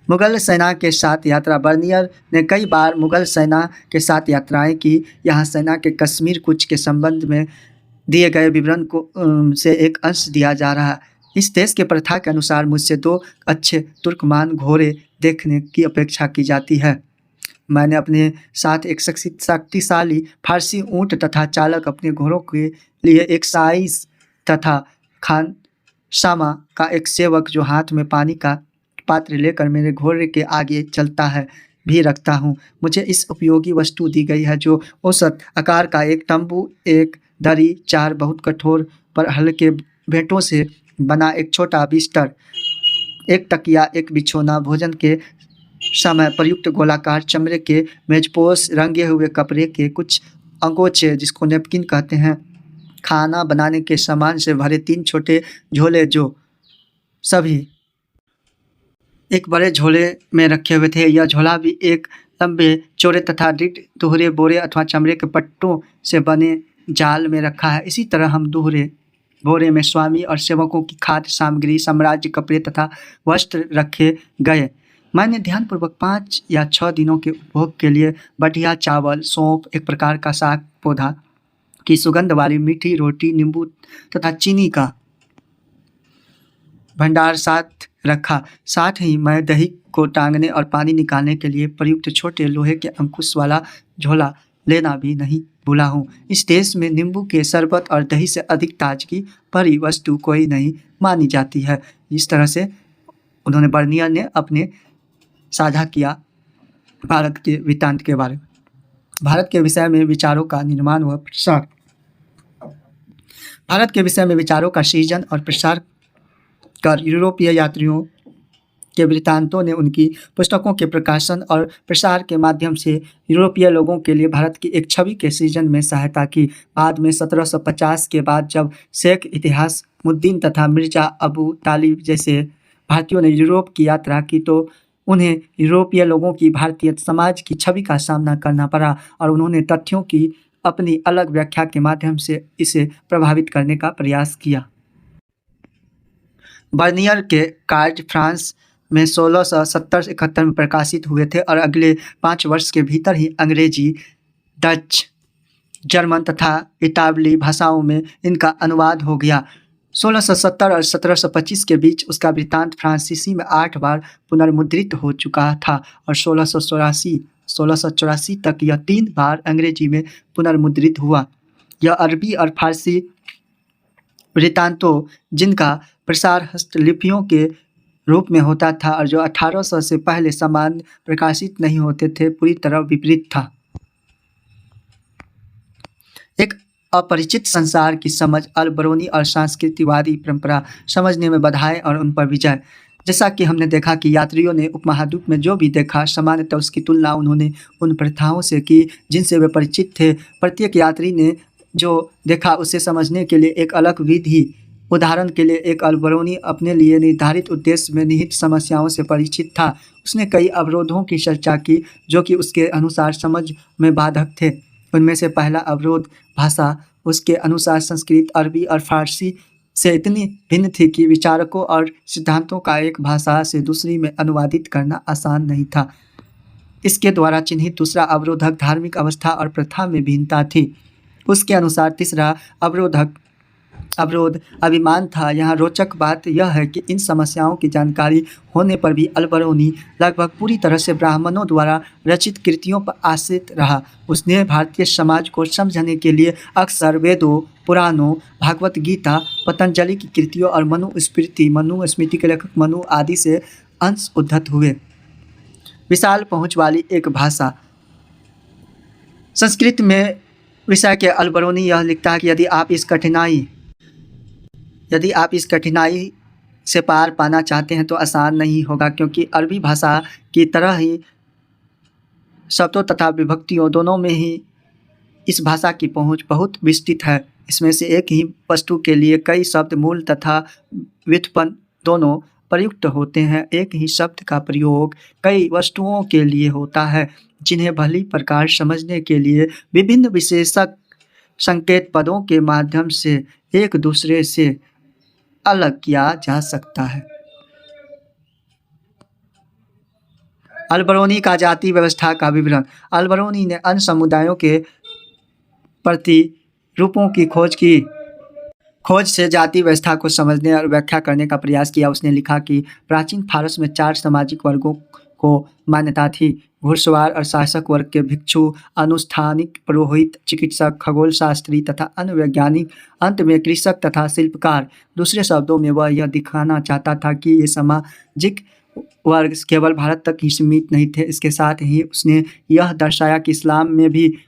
मुगल सेना के साथ यात्रा। बर्नियर ने कई बार मुगल सेना के साथ यात्राएं की। यहाँ सेना के कश्मीर कूच के संबंध में दिए गए विवरण को से एक अंश दिया जा रहा है। इस देश के प्रथा के अनुसार मुझसे 2 अच्छे तुर्कमान घोड़े देखने की अपेक्षा की जाती है। मैंने अपने साथ एक शक्तिशाली फारसी ऊँट तथा चालक अपने घोड़ों के लिए एक साइज तथा खानसामा का एक सेवक जो हाथ में पानी का पात्र लेकर मेरे घोड़े के आगे चलता है भी रखता हूँ। मुझे इस उपयोगी वस्तु दी गई है जो औसत आकार का एक तंबू, एक दरी, 4 बहुत कठोर पर हल्के भेंटों से बना एक छोटा बिस्तर, एक तकिया, एक बिछौना, भोजन के समय प्रयुक्त गोलाकार चमड़े के मेजपोश, रंगे हुए कपड़े के कुछ अंगोछे जिसको नेपकिन कहते हैं, खाना बनाने के सामान से भरे 3 छोटे झोले जो सभी एक बड़े झोले में रखे हुए थे। यह झोला भी एक लंबे चौड़े तथा दृढ़ दोहरे बोरे अथवा चमड़े के पट्टों से बने जाल में रखा है। इसी तरह हम दोहरे बोरे में स्वामी और सेवकों की खाद्य सामग्री, साम्राज्य, कपड़े तथा वस्त्र रखे गए। मैंने ध्यानपूर्वक 5 या 6 दिनों के उपभोग के लिए बढ़िया चावल, सौंफ, एक प्रकार का साग पौधा की सुगंध वाली मीठी रोटी, नींबू तथा चीनी का भंडार साथ रखा। साथ ही मैं दही को टांगने और पानी निकालने के लिए प्रयुक्त छोटे लोहे के अंकुश वाला झोला लेना भी नहीं भूला हूँ। इस देश में नींबू के शरबत और दही से अधिक ताजगी भरी वस्तु कोई नहीं मानी जाती है। इस तरह से उन्होंने बर्नियर ने अपने साझा किया भारत के वृत्तांत के बारे में। भारत के विषय में विचारों का निर्माण व प्रसार। भारत के विषय में विचारों का सृजन और प्रसार कर यूरोपीय यात्रियों के वृत्तांतों ने उनकी पुस्तकों के प्रकाशन और प्रसार के माध्यम से यूरोपीय लोगों के लिए भारत की एक छवि के सृजन में सहायता की। बाद में 1750 के बाद जब शेख इतिहासमुद्दीन तथा मिर्जा अबू तालिब जैसे भारतीयों ने यूरोप की यात्रा की तो उन्हें यूरोपीय लोगों की भारतीय समाज की छवि का सामना करना पड़ा और उन्होंने तथ्यों की अपनी अलग व्याख्या के माध्यम से इसे प्रभावित करने का प्रयास किया। बर्नियर के कार्य फ्रांस में 1670-71 में प्रकाशित हुए थे और अगले 5 वर्ष के भीतर ही अंग्रेजी, डच, जर्मन तथा इतालवी भाषाओं में इनका अनुवाद हो गया। 1670 और 1725 के बीच उसका वृत्तांत फ्रांसीसी में 8 बार पुनर्मुद्रित हो चुका था और 1684 तक यह 3 बार अंग्रेजी में पुनर्मुद्रित हुआ। यह अरबी और फारसी वृत्तांतों जिनका प्रसार हस्तलिपियों के रूप में होता था और जो 1800 से पहले सामान्य प्रकाशित नहीं होते थे, पूरी तरह विपरीत था। एक अपरिचित संसार की समझ, अल-बरूनी और सांस्कृतिकवादी परंपरा समझने में बाधाएं और उन पर विजय। जैसा कि हमने देखा कि यात्रियों ने उपमहाद्वीप में जो भी देखा, सामान्यतः उसकी तुलना उन्होंने उन प्रथाओं से की जिनसे वे परिचित थे। प्रत्येक यात्री ने जो देखा उसे समझने के लिए एक अलग विधि। उदाहरण के लिए, एक अल-बरूनी अपने लिए निर्धारित उद्देश्य में निहित समस्याओं से परिचित था। उसने कई अवरोधों की चर्चा की जो कि उसके अनुसार समझ में बाधक थे। उनमें से पहला अवरोध भाषा। उसके अनुसार संस्कृत, अरबी और फारसी से इतनी भिन्न थी कि विचारकों और सिद्धांतों का एक भाषा से दूसरी में अनुवादित करना आसान नहीं था। इसके द्वारा चिन्हित दूसरा अवरोधक धार्मिक अवस्था और प्रथा में भिन्नता थी। उसके अनुसार तीसरा अवरोध अभिमान था। यहाँ रोचक बात यह है कि इन समस्याओं की जानकारी होने पर भी अल-बरूनी लगभग पूरी तरह से ब्राह्मणों द्वारा रचित कृतियों पर आश्रित रहा। उसने भारतीय समाज को समझने के लिए अक्सर वेदों, पुराणों, भागवत गीता, पतंजलि की कृतियों और मनुस्मृति के लेखक मनु आदि से अंश उद्धत हुए। विशाल पहुँच वाली एक भाषा। संस्कृत में विषय के अल-बरूनी यह लिखता है कि यदि आप इस कठिनाई से पार पाना चाहते हैं तो आसान नहीं होगा, क्योंकि अरबी भाषा की तरह ही शब्दों तथा विभक्तियों दोनों में ही इस भाषा की पहुंच बहुत विस्तृत है। इसमें से एक ही वस्तु के लिए कई शब्द मूल तथा व्युत्पन्न दोनों प्रयुक्त होते हैं। एक ही शब्द का प्रयोग कई वस्तुओं के लिए होता है, जिन्हें भली प्रकार समझने के लिए विभिन्न विशेषक संकेत पदों के माध्यम से एक दूसरे से अलग किया जा सकता है। अल-बरूनी का जाति व्यवस्था का विवरण। अल-बरूनी ने अन्य समुदायों के प्रतिरूपों की खोज से जाति व्यवस्था को समझने और व्याख्या करने का प्रयास किया। उसने लिखा कि प्राचीन फारस में 4 सामाजिक वर्गों को मान्यता थी: घुड़सवार और शासक वर्ग के भिक्षु, अनुष्ठानिक, पुरोहित, चिकित्सक, खगोल शास्त्री तथा अन्य वैज्ञानिक, अंत में कृषक तथा शिल्पकार। दूसरे शब्दों में वह यह दिखाना चाहता था कि ये सामाजिक वर्ग केवल भारत तक ही सीमित नहीं थे। इसके साथ ही उसने यह दर्शाया कि इस्लाम में भी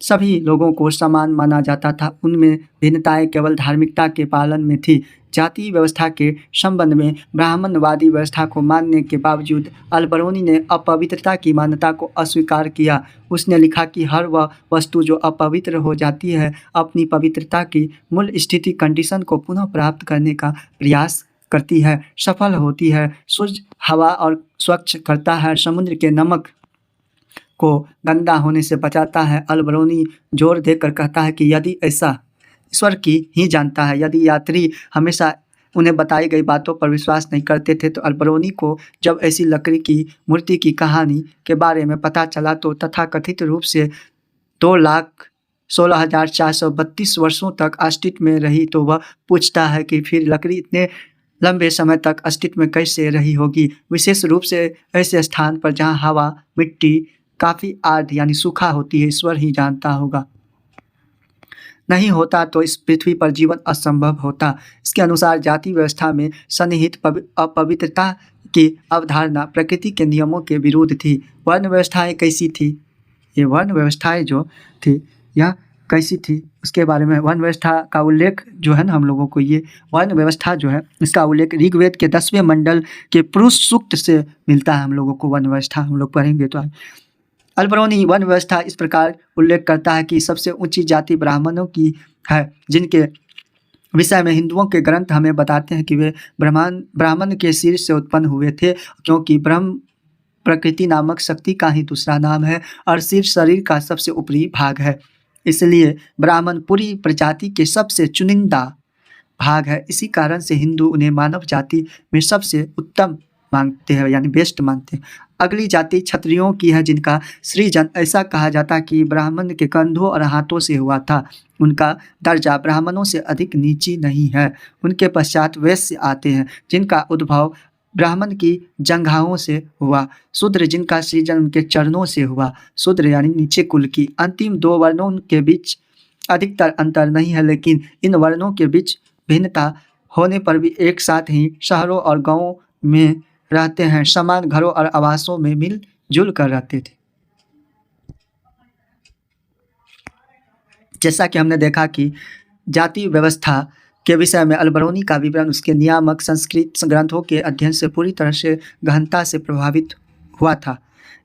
सभी लोगों को समान माना जाता था, उनमें भिन्नताएं केवल धार्मिकता के पालन में थी। जाति व्यवस्था के संबंध में ब्राह्मणवादी व्यवस्था को मानने के बावजूद अल-बरूनी ने अपवित्रता की मान्यता को अस्वीकार किया। उसने लिखा कि हर वह वस्तु जो अपवित्र हो जाती है अपनी पवित्रता की मूल स्थिति कंडीशन को पुनः प्राप्त करने का प्रयास करती है, सफल होती है, शुद्ध हवा और स्वच्छ करता है, समुद्र के नमक को गंदा होने से बचाता है। अल-बरूनी जोर देकर कहता है कि यदि ऐसा ईश्वर की ही जानता है, यदि यात्री हमेशा उन्हें बताई गई बातों पर विश्वास नहीं करते थे, तो अल-बरूनी को जब ऐसी लकड़ी की मूर्ति की कहानी के बारे में पता चला तो तथाकथित रूप से 2,16,432 वर्षों तक अस्तित्व में रही, तो वह पूछता है कि फिर लकड़ी इतने लंबे समय तक अस्तित्व में कैसे रही होगी, विशेष रूप से ऐसे स्थान पर जहाँ हवा, मिट्टी काफ़ी आर्द्र यानी सूखा होती है। ईश्वर ही जानता होगा। नहीं होता तो इस पृथ्वी पर जीवन असंभव होता। इसके अनुसार जाति व्यवस्था में सन्निहित अपवित्रता की अवधारणा प्रकृति के नियमों के विरुद्ध थी। वर्ण व्यवस्थाएं कैसी थी? ये वर्ण व्यवस्थाएं जो थी यह कैसी थी उसके बारे में वर्ण व्यवस्था का उल्लेख जो है ना, हम लोगों को ये वर्ण व्यवस्था जो है इसका उल्लेख ऋग्वेद के 10वें मंडल के पुरुष सूक्त से मिलता है। हम लोगों को वर्ण व्यवस्था हम लोग पढ़ेंगे तो अल-बरूनी वर्ण व्यवस्था इस प्रकार उल्लेख करता है कि सबसे ऊंची जाति ब्राह्मणों की है, जिनके विषय में हिंदुओं के ग्रंथ हमें बताते हैं कि वे ब्राह्मण के सिर से उत्पन्न हुए थे, क्योंकि ब्रह्म प्रकृति नामक शक्ति का ही दूसरा नाम है और सिर शरीर का सबसे ऊपरी भाग है। इसलिए ब्राह्मण पूरी प्रजाति के सबसे चुनिंदा भाग है। इसी कारण से हिंदू उन्हें मानव जाति में सबसे उत्तम मानते हैं, यानी बेस्ट मानते हैं। अगली जाति क्षत्रियों की है, जिनका सृजन ऐसा कहा जाता कि ब्राह्मण के कंधों और हाथों से हुआ था। उनका दर्जा ब्राह्मणों से अधिक नीची नहीं है। उनके पश्चात वैश्य आते हैं, जिनका उद्भव ब्राह्मण की जंघाओं से हुआ। शूद्र, जिनका सृजन उनके चरणों से हुआ। शूद्र यानी नीचे कुल की। अंतिम 2 वर्णों के बीच अधिकतर अंतर नहीं है, लेकिन इन वर्णों के बीच भिन्नता होने पर भी एक साथ ही शहरों और गांवों में रहते हैं, समान घरों और आवासों में मिल-जुल कर रहते थे। जैसा कि हमने देखा कि जाति व्यवस्था के विषय में अल-बरूनी का विवरण उसके नियामक संस्कृत ग्रंथों के अध्ययन से पूरी तरह से गहनता से प्रभावित हुआ था।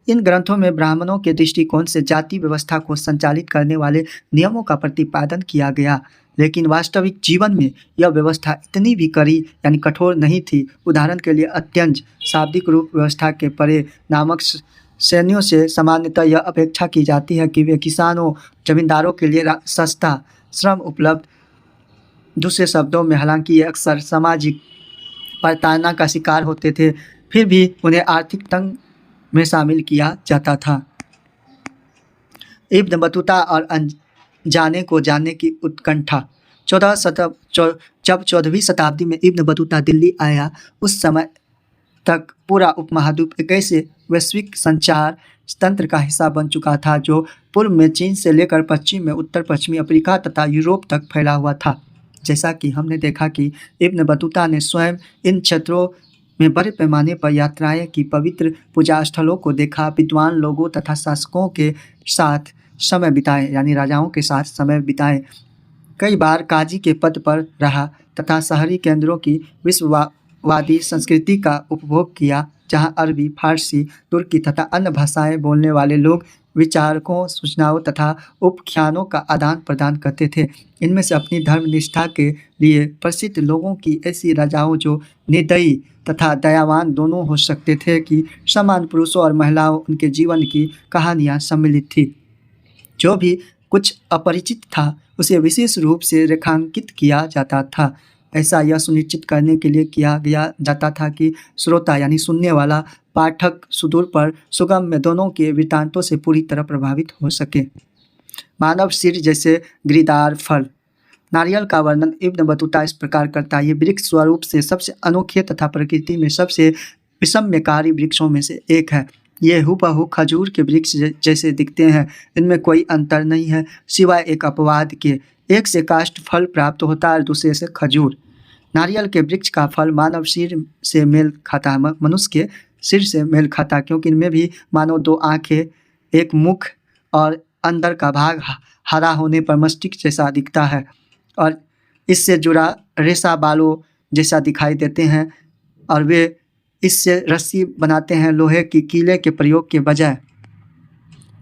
इन ग्रंथों में ब्राह्मणों के दृष्टिकोण से जाति व्यवस्था को संचालित करने वाले नियमों का प्रतिपादन किया गया, लेकिन वास्तविक जीवन में यह व्यवस्था इतनी भी कड़ी यानी कठोर नहीं थी। उदाहरण के लिए अत्यंत शाब्दिक रूप व्यवस्था के परे नामक श्रेणियों से सामान्यतः यह अपेक्षा की जाती है कि वे किसानों, जमींदारों के लिए सस्ता श्रम उपलब्ध। दूसरे शब्दों में, हालांकि ये अक्सर सामाजिक प्रताड़ना का शिकार होते थे, फिर भी उन्हें आर्थिक तंग में शामिल किया जाता था। इब्न बतूता और अनजाने को जानने की उत्कंठा। जब 14वीं शताब्दी में इब्न बतूता दिल्ली आया, उस समय तक पूरा उपमहाद्वीप एक ऐसे वैश्विक संचार तंत्र का हिस्सा बन चुका था जो पूर्व में चीन से लेकर पश्चिम में उत्तर पश्चिमी अफ्रीका तथा यूरोप तक फैला हुआ था। जैसा कि हमने देखा कि इब्न बतूता ने स्वयं इन क्षेत्रों में बड़े पैमाने पर यात्राएं की, पवित्र पूजा स्थलों को देखा, विद्वान लोगों तथा शासकों के साथ समय बिताए यानी राजाओं के साथ समय बिताए, कई बार काजी के पद पर रहा तथा शहरी केंद्रों की विश्ववादी संस्कृति का उपभोग किया, जहां अरबी, फारसी, तुर्की तथा अन्य भाषाएं बोलने वाले लोग विचारकों, सूचनाओं तथा उपाख्यानों का आदान प्रदान करते थे। इनमें से अपनी धर्मनिष्ठा के लिए प्रसिद्ध लोगों की ऐसी राजाओं जो निर्दयी तथा दयावान दोनों हो सकते थे कि समान पुरुषों और महिलाओं उनके जीवन की कहानियाँ सम्मिलित थी। जो भी कुछ अपरिचित था उसे विशेष रूप से रेखांकित किया जाता था। ऐसा यह सुनिश्चित करने के लिए किया गया जाता था कि श्रोता यानी सुनने वाला पाठक सुदूर पर सुगम में दोनों के वृत्तांतों से पूरी तरह प्रभावित हो सके। मानव सिर जैसे गिरिदार फल। नारियल का वर्णन इब्न बतूता इस प्रकार करता है, ये वृक्ष स्वरूप से सबसे अनोखे तथा प्रकृति में सबसे विषम्यकारी वृक्षों में से एक है। ये हूबहू खजूर के वृक्ष जैसे दिखते हैं, इनमें कोई अंतर नहीं है सिवाय एक अपवाद के। एक से काष्ठ फल प्राप्त होता है और दूसरे से खजूर। नारियल के वृक्ष का फल मानव सिर से मेल खाता है, मनुष्य के सिर से मेल खाता है, क्योंकि इनमें भी मानो दो आंखें, एक मुख और अंदर का भाग हरा होने पर मस्तिष्क जैसा दिखता है और इससे जुड़ा रेशा बालों जैसा दिखाई देते हैं और वे इससे रस्सी बनाते हैं। लोहे की कीले के प्रयोग के बजाय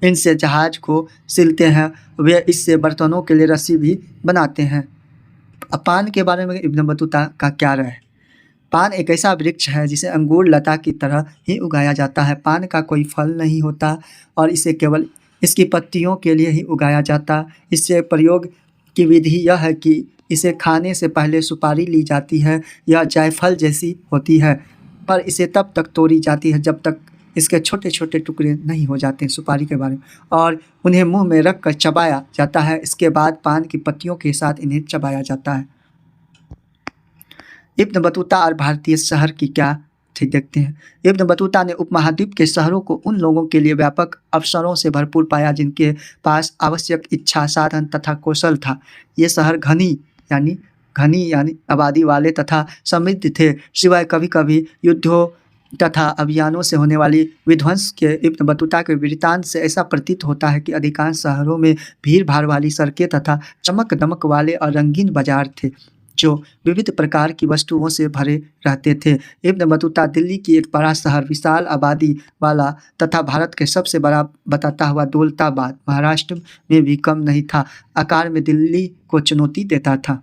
इनसे जहाज को सिलते हैं। वे इससे बर्तनों के लिए रस्सी भी बनाते हैं। अब पान के बारे में इब्न बतूता का क्या राय है? पान एक ऐसा वृक्ष है जिसे अंगूर लता की तरह ही उगाया जाता है। पान का कोई फल नहीं होता और इसे केवल इसकी पत्तियों के लिए ही उगाया जाता। इससे प्रयोग की विधि यह है कि इसे खाने से पहले सुपारी ली जाती है। यह जायफल जैसी होती है, पर इसे तब तक तोड़ी जाती है जब तक इसके छोटे छोटे टुकड़े नहीं हो जाते सुपारी के बारे में, और उन्हें मुंह में रख कर चबाया जाता है। इसके बाद पान की पत्तियों के साथ इन्हें चबाया जाता है। इब्न बतूता और भारतीय शहर की क्या थी देखते हैं। इब्न बतूता ने उपमहाद्वीप के शहरों को उन लोगों के लिए व्यापक अवसरों से भरपूर पाया जिनके पास आवश्यक इच्छा, साधन तथा कौशल था। ये शहर घनी यानी आबादी वाले तथा समृद्ध थे। सिवाय कभी कभी युद्धों तथा अभियानों से होने वाली विध्वंस के इब्न बतूता के वृत्तांत से ऐसा प्रतीत होता है कि अधिकांश शहरों में भीड़ भाड़ वाली सड़कें तथा चमक दमक वाले और रंगीन बाजार थे जो विविध प्रकार की वस्तुओं से भरे रहते थे। इब्न बतूता दिल्ली की एक बड़ा शहर, विशाल आबादी वाला तथा भारत के सबसे बड़ा बताता हुआ दौलताबाद महाराष्ट्र में भी कम नहीं था। आकार में दिल्ली को चुनौती देता था।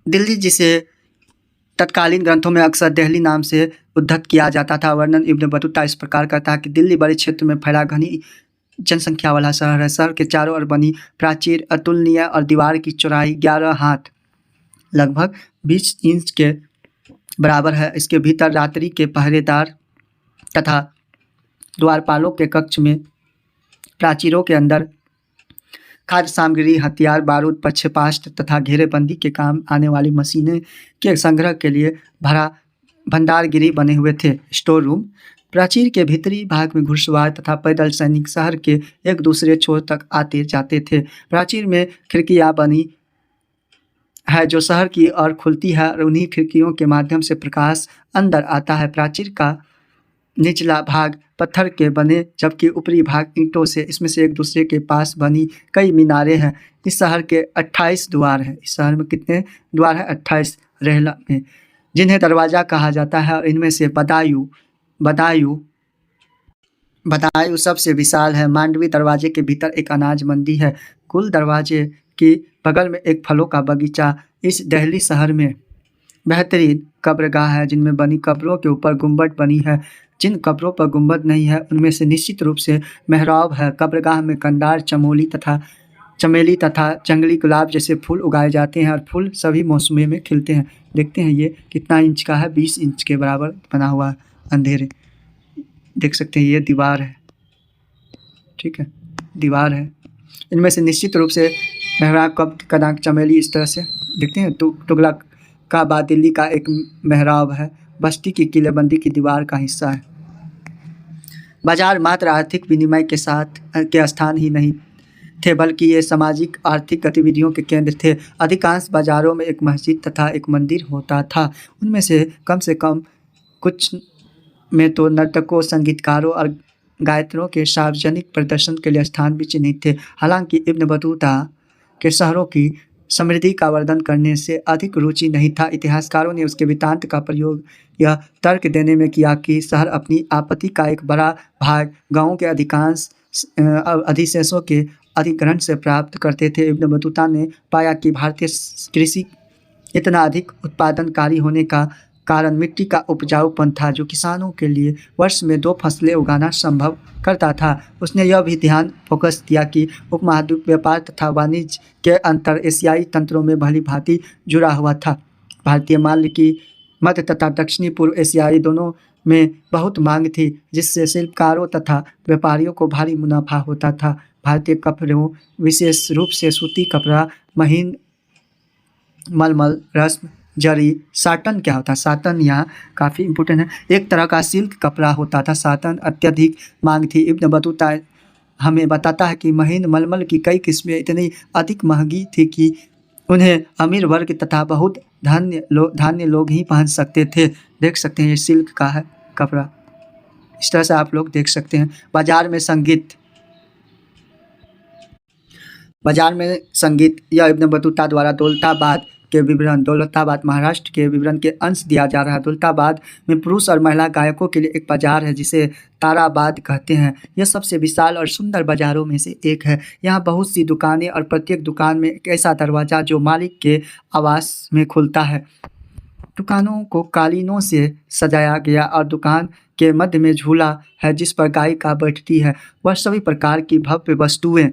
दिल्ली जिसे तत्कालीन ग्रंथों में अक्सर दिल्ली नाम से उद्धत किया जाता था। वर्णन इब्न बतूता इस प्रकार करता है कि दिल्ली बड़े क्षेत्र में फैला घनी जनसंख्या वाला शहर है। शहर के चारों ओर बनी प्राचीर अतुलनीय और दीवार की चौड़ाई 11 हाथ लगभग 20 इंच के बराबर है। इसके भीतर रात्रि के पहरेदार तथा द्वारपालों के कक्ष में प्राचीरों के अंदर खाद्य सामग्री, हथियार, बारूद, पक्षपाष्ट तथा घेरेबंदी के काम आने वाली मशीनें के संग्रह के लिए भंडारगिरी बने हुए थे, स्टोर रूम। प्राचीर के भीतरी भाग में घुड़सवार तथा पैदल सैनिक शहर के एक दूसरे छोर तक आते जाते थे। प्राचीर में खिड़कियां बनी है जो शहर की ओर खुलती है और उन्हीं खिड़कियों के माध्यम से प्रकाश अंदर आता है। प्राचीर का निचला भाग पत्थर के बने जबकि ऊपरी भाग ईंटों से, इसमें से एक दूसरे के पास बनी कई मीनारें हैं। इस शहर के 28 द्वार हैं। इस शहर में कितने द्वार हैं? 28 रेहला में, जिन्हें दरवाज़ा कहा जाता है और इनमें से बदायूं सबसे विशाल है। मांडवी दरवाजे के भीतर एक अनाज मंडी है। कुल दरवाजे के बगल में एक फलों का बगीचा। इस दहली शहर में बेहतरीन कब्रगाह है जिनमें बनी कब्रों के ऊपर गुंबद बनी है। जिन कब्रों पर गुंबद नहीं है उनमें से निश्चित रूप से मेहराब है। कब्रगाह में कंदार, चमेली तथा जंगली गुलाब जैसे फूल उगाए जाते हैं और फूल सभी मौसमों में खिलते हैं। देखते हैं ये कितना इंच का है? 20 इंच के बराबर बना हुआ अंधेरे। देख सकते हैं ये दीवार है, ठीक है, दीवार है। इनमें से निश्चित रूप से मेहराब, कदाक, चमेली, इस तरह से देखते हैं। तुगलक का बाद दिल्ली का एक मेहराब है। बस्ती की किलेबंदी की दीवार का हिस्सा है। बाजार मात्र आर्थिक विनिमय के स्थान ही नहीं थे बल्कि ये सामाजिक आर्थिक गतिविधियों के केंद्र थे। अधिकांश बाजारों में एक मस्जिद तथा एक मंदिर होता था। उनमें से कम कुछ में तो नर्तकों, संगीतकारों और गायकों के सार्वजनिक प्रदर्शन के लिए स्थान भी चिन्हित थे। हालांकि इब्न बतूता के शहरों की समृद्धि का वर्णन करने से अधिक रुचि नहीं था। इतिहासकारों ने उसके वृत्तांत का प्रयोग यह तर्क देने में किया कि शहर अपनी आपूर्ति का एक बड़ा भाग गांवों के अधिकांश अधिशेषों के अधिग्रहण से प्राप्त करते थे। इब्न बतूता ने पाया कि भारतीय कृषि इतना अधिक उत्पादनकारी होने का कारण मिट्टी का उपजाऊपन था जो किसानों के लिए वर्ष में 2 फसलें उगाना संभव करता था। उसने यह भी ध्यान फोकस किया कि उपमहाद्वीप व्यापार तथा वाणिज्य के अंतर एशियाई तंत्रों में भली भांति जुड़ा हुआ था। भारतीय माल की मध्य तथा दक्षिणी पूर्व एशियाई दोनों में बहुत मांग थी, जिससे शिल्पकारों तथा व्यापारियों को भारी मुनाफा होता था। भारतीय कपड़ों, विशेष रूप से सूती कपड़ा, महीन मलमल, रस्म, जरी, साटन क्या होता है? साटन यहाँ काफ़ी इम्पोर्टेंट है। एक तरह का सिल्क कपड़ा होता था। साटन अत्यधिक मांग थी। इब्न बतूता हमें बताता है कि महीन मलमल की कई किस्में इतनी अधिक महंगी थी कि उन्हें अमीर वर्ग तथा बहुत धान्य लोग ही पहन सकते थे। देख सकते हैं ये सिल्क का है कपड़ा। इस तरह से आप लोग देख सकते हैं। बाजार में संगीत यह इब्न बतूता द्वारा दौलताबाद महाराष्ट्र के विवरण के अंश दिया जा रहा है। दौलताबाद में पुरुष और महिला गायकों के लिए एक बाजार है जिसे ताराबाद कहते हैं। यह सबसे विशाल और सुंदर बाजारों में से एक है। यहाँ बहुत सी दुकानें और प्रत्येक दुकान में एक ऐसा दरवाज़ा जो मालिक के आवास में खुलता है। दुकानों को कालीनों से सजाया गया और दुकान के मध्य में झूला है जिस पर गायिका बैठती है। वह सभी प्रकार की भव्य वस्तुएं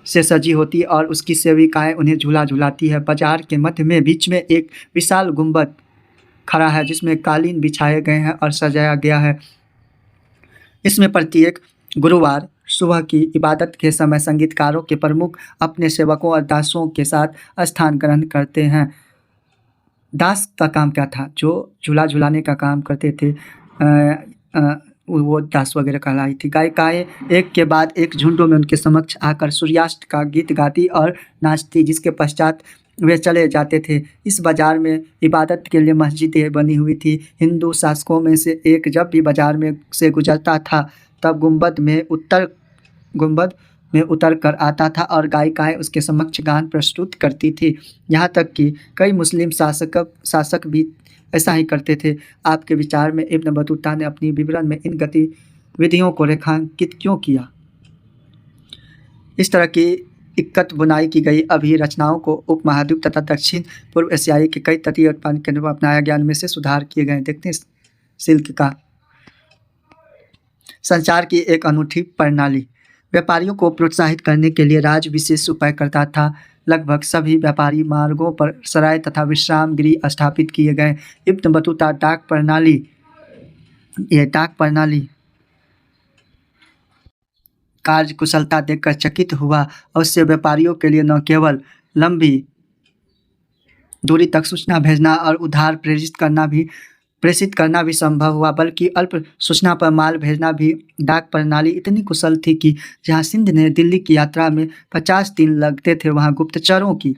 से सजी होती है और उसकी सेविकाएं उन्हें झूला झुलाती है। बाजार के मध्य में बीच में एक विशाल गुंबद खड़ा है जिसमें कालीन बिछाए गए हैं और सजाया गया है। इसमें प्रत्येक गुरुवार सुबह की इबादत के समय संगीतकारों के प्रमुख अपने सेवकों और दासों के साथ स्थान ग्रहण करते हैं। दास का काम क्या था? जो झूला झुलाने का काम करते थे वो दास वगैरह कहलाई थी। गायिकाएं एक के बाद एक झुंडों में उनके समक्ष आकर सूर्यास्त का गीत गाती और नाचती, जिसके पश्चात वे चले जाते थे। इस बाजार में इबादत के लिए मस्जिदें बनी हुई थी। हिंदू शासकों में से एक जब भी बाजार में से गुजरता था तब गुंबद में उतर कर आता था और गायिकाएं उसके समक्ष गान प्रस्तुत करती थी। यहाँ तक कि कई मुस्लिम शासक भी ऐसा ही करते थे। आपके विचार में इब्न बतूता ने अपनी विवरण में इन गतिविधियों को रेखांकित क्यों किया? इस तरह की इक्कत बुनाई की गई अभिरचनाओं को उपमहाद्वीप तथा दक्षिण पूर्व एशियाई के कई तटीय उत्पादन केंद्रों में अपनाया गया। इनमें से सुधार किए गए। देखते हैं सिल्क का संचार की एक अनूठी प्रणाली। व्यापारियों को प्रोत्साहित करने के लिए राज्य विशेष उपाय करता था। लगभग सभी व्यापारी मार्गों पर सराय तथा विश्राम गृह स्थापित किए गए। इब्न बतूता डाक प्रणाली कार्य कुशलता देखकर चकित हुआ और उससे व्यापारियों के लिए न केवल लंबी दूरी तक सूचना भेजना और उधार प्रेरित करना भी प्रेषित करना भी संभव हुआ, बल्कि अल्प सूचना पर माल भेजना भी। डाक प्रणाली इतनी कुशल थी कि जहां सिंध ने दिल्ली की यात्रा में 50 दिन लगते थे, वहां गुप्तचरों की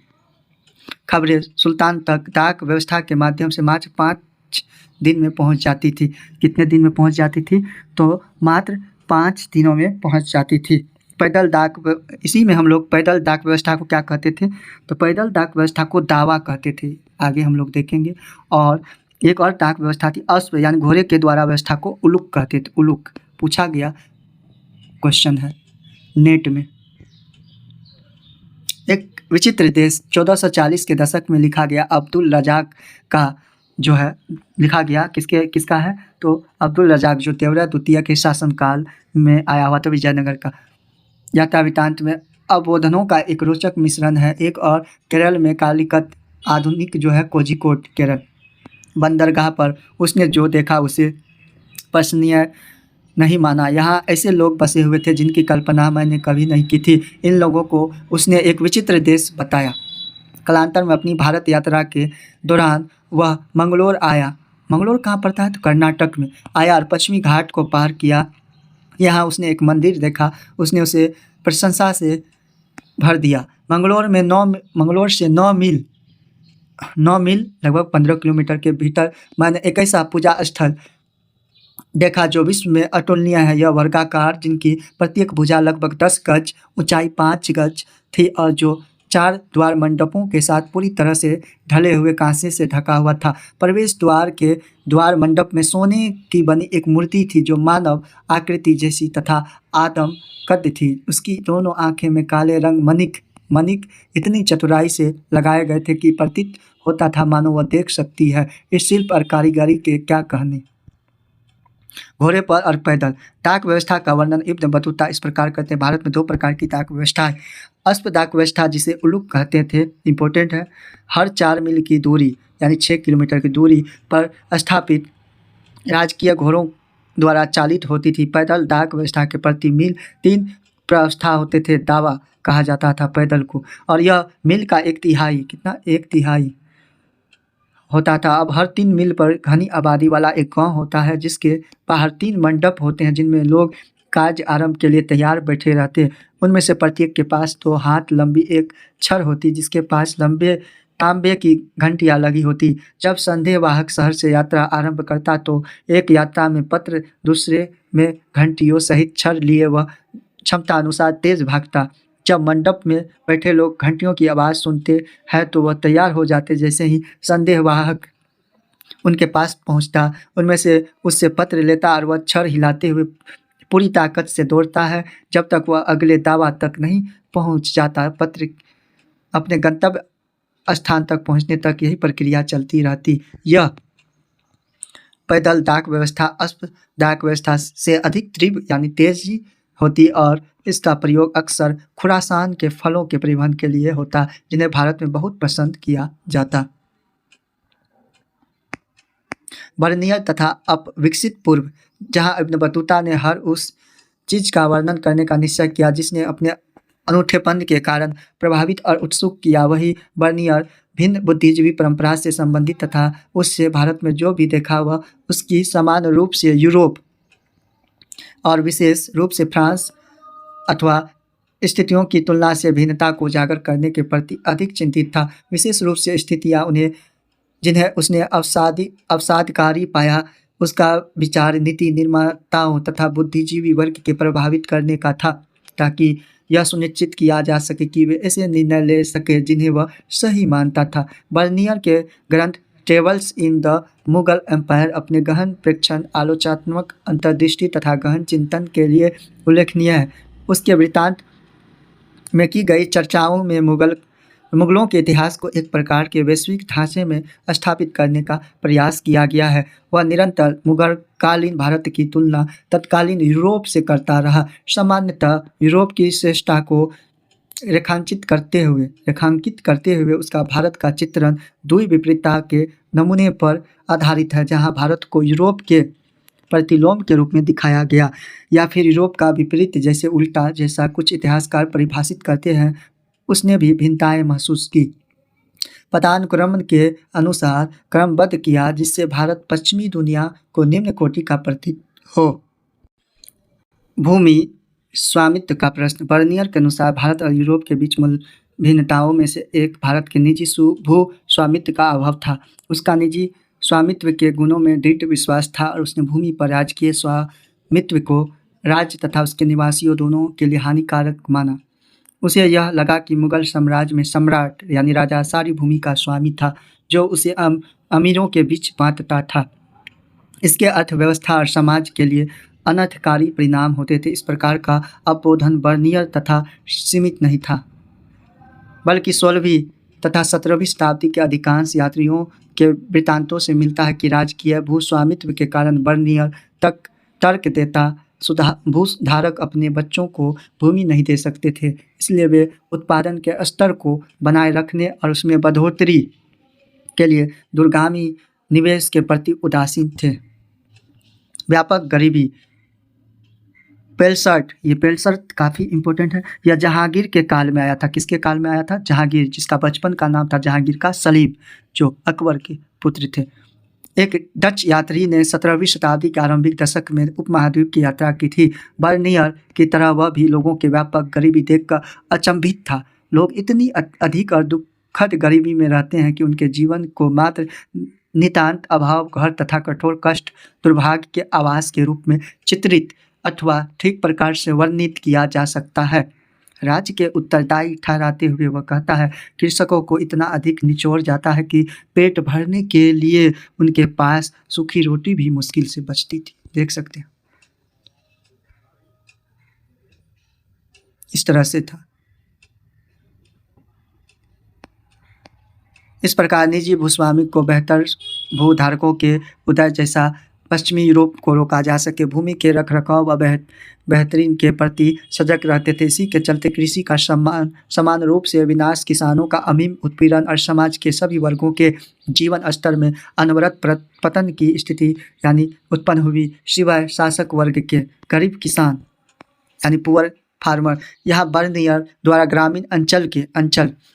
खबरें सुल्तान तक डाक व्यवस्था के माध्यम से मात्र 5 दिन में पहुंच जाती थी। कितने दिन में पहुंच जाती थी? तो मात्र 5 दिनों में पहुंच जाती थी। पैदल डाक इसी में हम लोग पैदल डाक व्यवस्था को क्या कहते थे? तो पैदल डाक व्यवस्था को दावा कहते थे, आगे हम लोग देखेंगे। और एक और डाक व्यवस्था थी अश्व यानी घोड़े के द्वारा व्यवस्था को उलुक कहते थे। उलुक पूछा गया क्वेश्चन है नेट में। एक विचित्र देश 1440 के दशक में लिखा गया अब्दुल रजाक का जो है लिखा गया किसका है? तो अब्दुल रजाक जो देवराय द्वितीय के शासनकाल में आया हुआ था विजयनगर का। यात्रा वृत्तांत में अवबोधनों का एक रोचक मिश्रण है। एक और केरल में कालिकत, आधुनिक जो है कोझिकोड केरल, बंदरगाह पर उसने जो देखा उसे प्रशंसनीय नहीं माना। यहाँ ऐसे लोग बसे हुए थे जिनकी कल्पना मैंने कभी नहीं की थी। इन लोगों को उसने एक विचित्र देश बताया। कालांतर में अपनी भारत यात्रा के दौरान वह मंगलोर आया। मंगलोर कहाँ पड़ता है? तो कर्नाटक में आया और पश्चिमी घाट को पार किया। यहाँ उसने एक मंदिर देखा, उसने उसे प्रशंसा से भर दिया। मंगलोर से 9 मील लगभग 15 किलोमीटर के भीतर मैंने एक ऐसा पूजा स्थल देखा जो विश्व में अतुलनीय है। यह वर्गाकार, जिनकी प्रत्येक भुजा लगभग 10 गज, ऊंचाई 5 गज थी और जो 4 द्वार मंडपों के साथ पूरी तरह से ढले हुए कांसे से ढका हुआ था। प्रवेश द्वार के द्वार मंडप में सोने की बनी एक मूर्ति थी जो मानव आकृति जैसी तथा आदम कद थी। उसकी दोनों आंखें में काले रंग मणिक इतनी चतुराई से लगाए गए थे कि प्रतीत होता था मानो वह देख सकती है। इस शिल्प और कारीगरी के क्या कहने। घोड़े पर और पैदल डाक व्यवस्था का वर्णन इब्न बतूता इस प्रकार करते हैं। भारत में 2 प्रकार की डाक व्यवस्था है। अश्व डाक व्यवस्था, जिसे उलुक कहते थे, इंपॉर्टेंट है, हर 4 मील की दूरी यानी 6 किलोमीटर की दूरी पर स्थापित राजकीय घोड़ों द्वारा चालित होती थी। पैदल डाक व्यवस्था के प्रति मील 3 प्रस्था होते थे। दावा कहा जाता था पैदल को, और यह मील का 1/3 कितना 1/3 होता था। अब हर 3 मील पर घनी आबादी वाला एक गांव होता है जिसके बाहर 3 मंडप होते हैं जिनमें लोग कार्य आरंभ के लिए तैयार बैठे रहते। उनमें से प्रत्येक के पास 2 हाथ लंबी एक छड़ होती जिसके पास लंबे तांबे की घंटियां लगी होती। जब संदेहवाहक शहर से यात्रा आरंभ करता तो एक यात्रा में पत्र, दूसरे में घंटियों सहित छड़ लिए वह क्षमता अनुसार तेज भागता। जब मंडप में बैठे लोग घंटियों की आवाज़ सुनते हैं तो वह तैयार हो जाते। जैसे ही संदेहवाहक उनके पास पहुंचता, उनमें से उससे पत्र लेता और वह छड़ हिलाते हुए पूरी ताकत से दौड़ता है जब तक वह अगले दावा तक नहीं पहुंच जाता। पत्र अपने गंतव्य स्थान तक पहुंचने तक यही प्रक्रिया चलती रहती। यह पैदल डाक व्यवस्था अश्व डाक व्यवस्था से अधिक तीव्र यानी तेजी होती और इसका प्रयोग अक्सर खुरासान के फलों के परिवहन के लिए होता जिन्हें भारत में बहुत पसंद किया जाता। बर्नियर तथा अपविकसित पूर्व, जहां इब्न बतूता ने हर उस चीज का वर्णन करने का निश्चय किया जिसने अपने अनूठेपन के कारण प्रभावित और उत्सुक किया, वही बर्नियर भिन्न बुद्धिजीवी परंपरा से संबंधित तथा उससे भारत में जो भी देखा वह उसकी समान रूप से यूरोप और विशेष रूप से फ्रांस अथवा स्थितियों की तुलना से भिन्नता को उजागर करने के प्रति अधिक चिंतित था। विशेष रूप से स्थितियाँ जिन्हें उसने अवसादकारी पाया, उसका विचार नीति निर्माताओं तथा बुद्धिजीवी वर्ग के प्रभावित करने का था ताकि यह सुनिश्चित किया जा सके कि वे ऐसे निर्णय ले सके जिन्हें वह सही मानता था। बर्नियर के ग्रंथ travels in the Mughal empire अपने गहन प्रेक्षण, आलोचनात्मक अंतर्दृष्टि तथा गहन चिंतन के लिए उल्लेखनीय है। उसके वृत्तांत में की गई चर्चाओं में मुगलों के इतिहास को एक प्रकार के वैश्विक ढांचे में स्थापित करने का प्रयास किया गया है। वह निरंतर मुगलकालीन भारत की तुलना तत्कालीन यूरोप से करता रहा। सामान्यतः यूरोप की श्रेष्ठता को रेखांकित करते हुए उसका भारत का चित्रण दुई विपरीतता के नमूने पर आधारित है, जहां भारत को यूरोप के प्रतिलोम के रूप में दिखाया गया या फिर यूरोप का विपरीत जैसे उल्टा, जैसा कुछ इतिहासकार परिभाषित करते हैं। उसने भी भिन्नताएं महसूस की। पदानुक्रम के अनुसार क्रमबद्ध किया, जिससे भारत पश्चिमी दुनिया को निम्न कोटि का प्रतीक हो। भूमि स्वामित्व का प्रश्न। बर्नियर के अनुसार भारत और यूरोप के बीच मूल भिन्नताओं में से एक भारत के निजी भू स्वामित्व का अभाव था। उसका निजी स्वामित्व के गुणों में दृढ़ विश्वास था और उसने भूमि पर राजकीय स्वामित्व को राज्य तथा उसके निवासियों दोनों के लिए हानिकारक माना। उसे यह लगा कि मुगल साम्राज्य में सम्राट यानी राजा सारी भूमि का स्वामी था, जो उसे अमीरों के बीच बांटता था। इसके अर्थव्यवस्था और समाज के लिए अनर्थकारी परिणाम होते थे। इस प्रकार का अवबोधन बर्नियर तथा सीमित नहीं था, बल्कि 16वीं तथा 17वीं शताब्दी के अधिकांश यात्रियों के वृत्तांतों से मिलता है कि राजकीय भूस्वामित्व के कारण बर्नियर तक तर्क देता भूधारक अपने बच्चों को भूमि नहीं दे सकते थे, इसलिए वे उत्पादन के स्तर को बनाए रखने और उसमें बढ़ोतरी के लिए दूरगामी निवेश के प्रति उदासीन थे। व्यापक गरीबी। पेलसर्ट काफ़ी इम्पोर्टेंट है। यह जहांगीर के काल में आया था। किसके काल में आया था? जहांगीर, जिसका बचपन का नाम था जहांगीर का सलीम, जो अकबर के पुत्र थे। एक डच यात्री ने 17वीं शताब्दी के आरंभिक दशक में उपमहाद्वीप की यात्रा की थी। बर्नियर की तरह वह भी लोगों के व्यापक गरीबी देखकर अचंभित था। लोग इतनी अधिक और दुखद गरीबी में रहते हैं कि उनके जीवन को मात्र नितांत अभाव, घर तथा कठोर कष्ट, दुर्भाग्य के आवास के रूप में चित्रित अथवा ठीक प्रकार से वर्णित किया जा सकता है। राज्य के उत्तरदायी ठहराते हुए वह कहता है, कृषकों को इतना अधिक निचोड़ जाता है कि पेट भरने के लिए उनके पास सूखी रोटी भी मुश्किल से बचती थी। देख सकते हैं, इस तरह से था। इस प्रकार निजी भूस्वामी को बेहतर भूधारकों के उदय जैसा पश्चिमी यूरोप को रोका जा सके। भूमि के रखरखाव व बेहतरीन के प्रति सजग रहते थे। इसी के चलते कृषि का समान रूप से विनाश, किसानों का अमीम उत्पीड़न और समाज के सभी वर्गों के जीवन स्तर में अनवरत पतन की स्थिति यानी उत्पन्न हुई, सिवाय शासक वर्ग के। गरीब किसान यानी पुअर फार्मर। यहाँ बर्नियर द्वारा ग्रामीण अंचल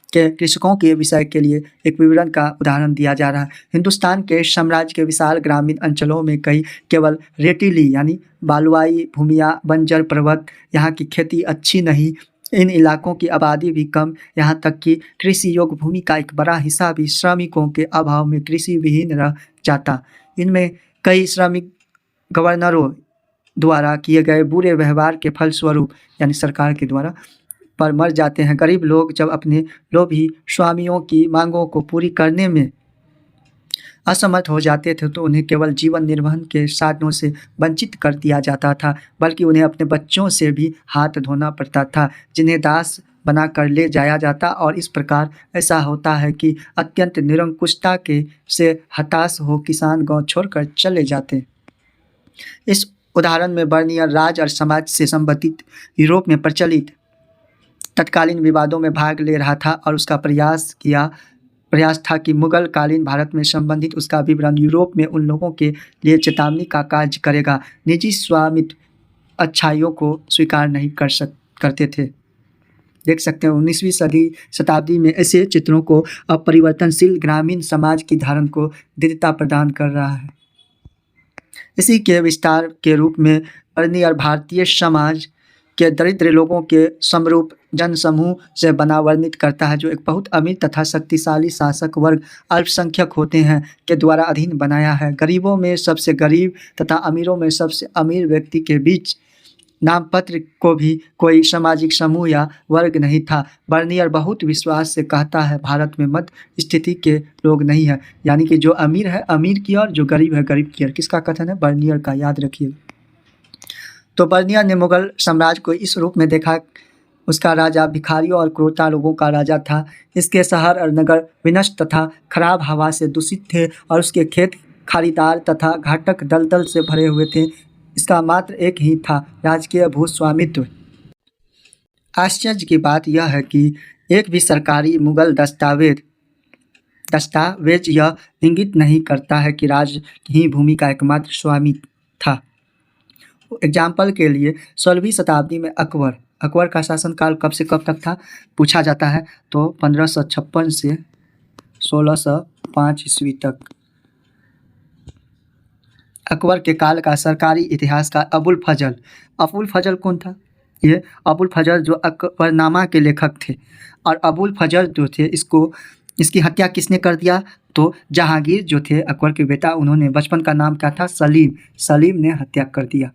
के कृषकों के विषय के लिए एक विवरण का उदाहरण दिया जा रहा है। हिंदुस्तान के साम्राज्य के विशाल ग्रामीण अंचलों में कई केवल रेतीली यानी बालुआई भूमियाँ, बंजर पर्वत, यहाँ की खेती अच्छी नहीं, इन इलाकों की आबादी भी कम, यहाँ तक कि कृषि योग्य भूमि का एक बड़ा हिस्सा भी श्रमिकों के अभाव में कृषि विहीन रह जाता। इनमें कई श्रमिक गवर्नरों द्वारा किए गए बुरे व्यवहार के फलस्वरूप यानी सरकार के द्वारा पर मर जाते हैं। गरीब लोग जब अपने लोभी स्वामियों की मांगों को पूरी करने में असमर्थ हो जाते थे तो उन्हें केवल जीवन निर्वाह के साधनों से वंचित कर दिया जाता था, बल्कि उन्हें अपने बच्चों से भी हाथ धोना पड़ता था, जिन्हें दास बना कर ले जाया जाता। और इस प्रकार ऐसा होता है कि अत्यंत निरंकुशता के से हताश हो किसान गाँव छोड़कर चले जाते। इस उदाहरण में बर्नियर राज और समाज से संबंधित यूरोप में प्रचलित तत्कालीन विवादों में भाग ले रहा था और उसका प्रयास था कि मुगल कालीन भारत में संबंधित उसका विवरण यूरोप में उन लोगों के लिए चेतावनी का कार्य करेगा। निजी स्वामित्व अच्छाइयों को स्वीकार नहीं करते थे। देख सकते हैं 19वीं शताब्दी में ऐसे चित्रों को अब परिवर्तनशील ग्रामीण समाज की धारण को दृढ़ता प्रदान कर रहा है। इसी के विस्तार के रूप में बर्नियर भारतीय समाज के दरिद्र लोगों के समरूप जनसमूह से बना वर्णित करता है, जो एक बहुत अमीर तथा शक्तिशाली शासक वर्ग अल्पसंख्यक होते हैं के द्वारा अधीन बनाया है। गरीबों में सबसे गरीब तथा अमीरों में सबसे अमीर व्यक्ति के बीच नामपत्र को भी कोई सामाजिक समूह या वर्ग नहीं था। बर्नियर बहुत विश्वास से कहता है, भारत में मध्य स्थिति के लोग नहीं है, यानी कि जो अमीर है अमीर की और जो गरीब है गरीब की ओर। किसका कथन है? बर्नियर का, याद रखिए। तो बर्नियर ने मुगल साम्राज्य को इस रूप में देखा, उसका राजा भिखारियों और क्रूरता लोगों का राजा था। इसके शहर और नगर विनष्ट तथा खराब हवा से दूषित थे और उसके खेत खारीदार तथा घाटक दलदल से भरे हुए थे। इसका मात्र एक ही था, राजकीय भूस्वामित्व। आश्चर्य की बात यह है कि एक भी सरकारी मुगल दस्तावेज यह इंगित नहीं करता है कि राज ही भूमि का एकमात्र स्वामी था। एग्जाम्पल के लिए 16वीं शताब्दी में अकबर का शासनकाल कब से कब तक था पूछा जाता है, तो 1556 से 1605 ईस्वी तक। अकबर के काल का सरकारी इतिहासकार अबुल फजल। अबुल फजल कौन था? ये अबुल फजल जो अकबरनामा के लेखक थे। और अबुल फजल जो थे, इसकी हत्या किसने कर दिया? तो जहांगीर जो थे अकबर के बेटा, उन्होंने, बचपन का नाम क्या था? सलीम। सलीम ने हत्या कर दिया।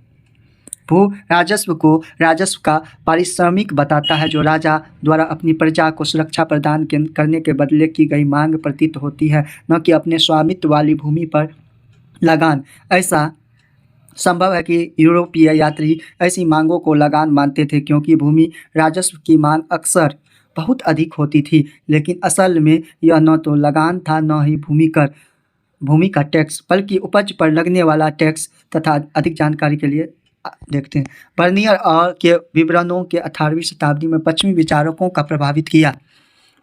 भू राजस्व को राजस्व का पारिश्रमिक बताता है जो राजा द्वारा अपनी प्रजा को सुरक्षा प्रदान करने के बदले की गई मांग प्रतीत होती है, न कि अपने स्वामित्व वाली भूमि पर लगान। ऐसा संभव है कि यूरोपीय यात्री ऐसी मांगों को लगान मानते थे क्योंकि भूमि राजस्व की मांग अक्सर बहुत अधिक होती थी, लेकिन असल में यह न तो लगान था न ही भूमि का टैक्स, बल्कि उपज पर लगने वाला टैक्स। तथा अधिक जानकारी के लिए देखते हैं। बर्नियर और के विवरणों के 18वीं शताब्दी में पश्चिमी विचारकों का प्रभावित किया।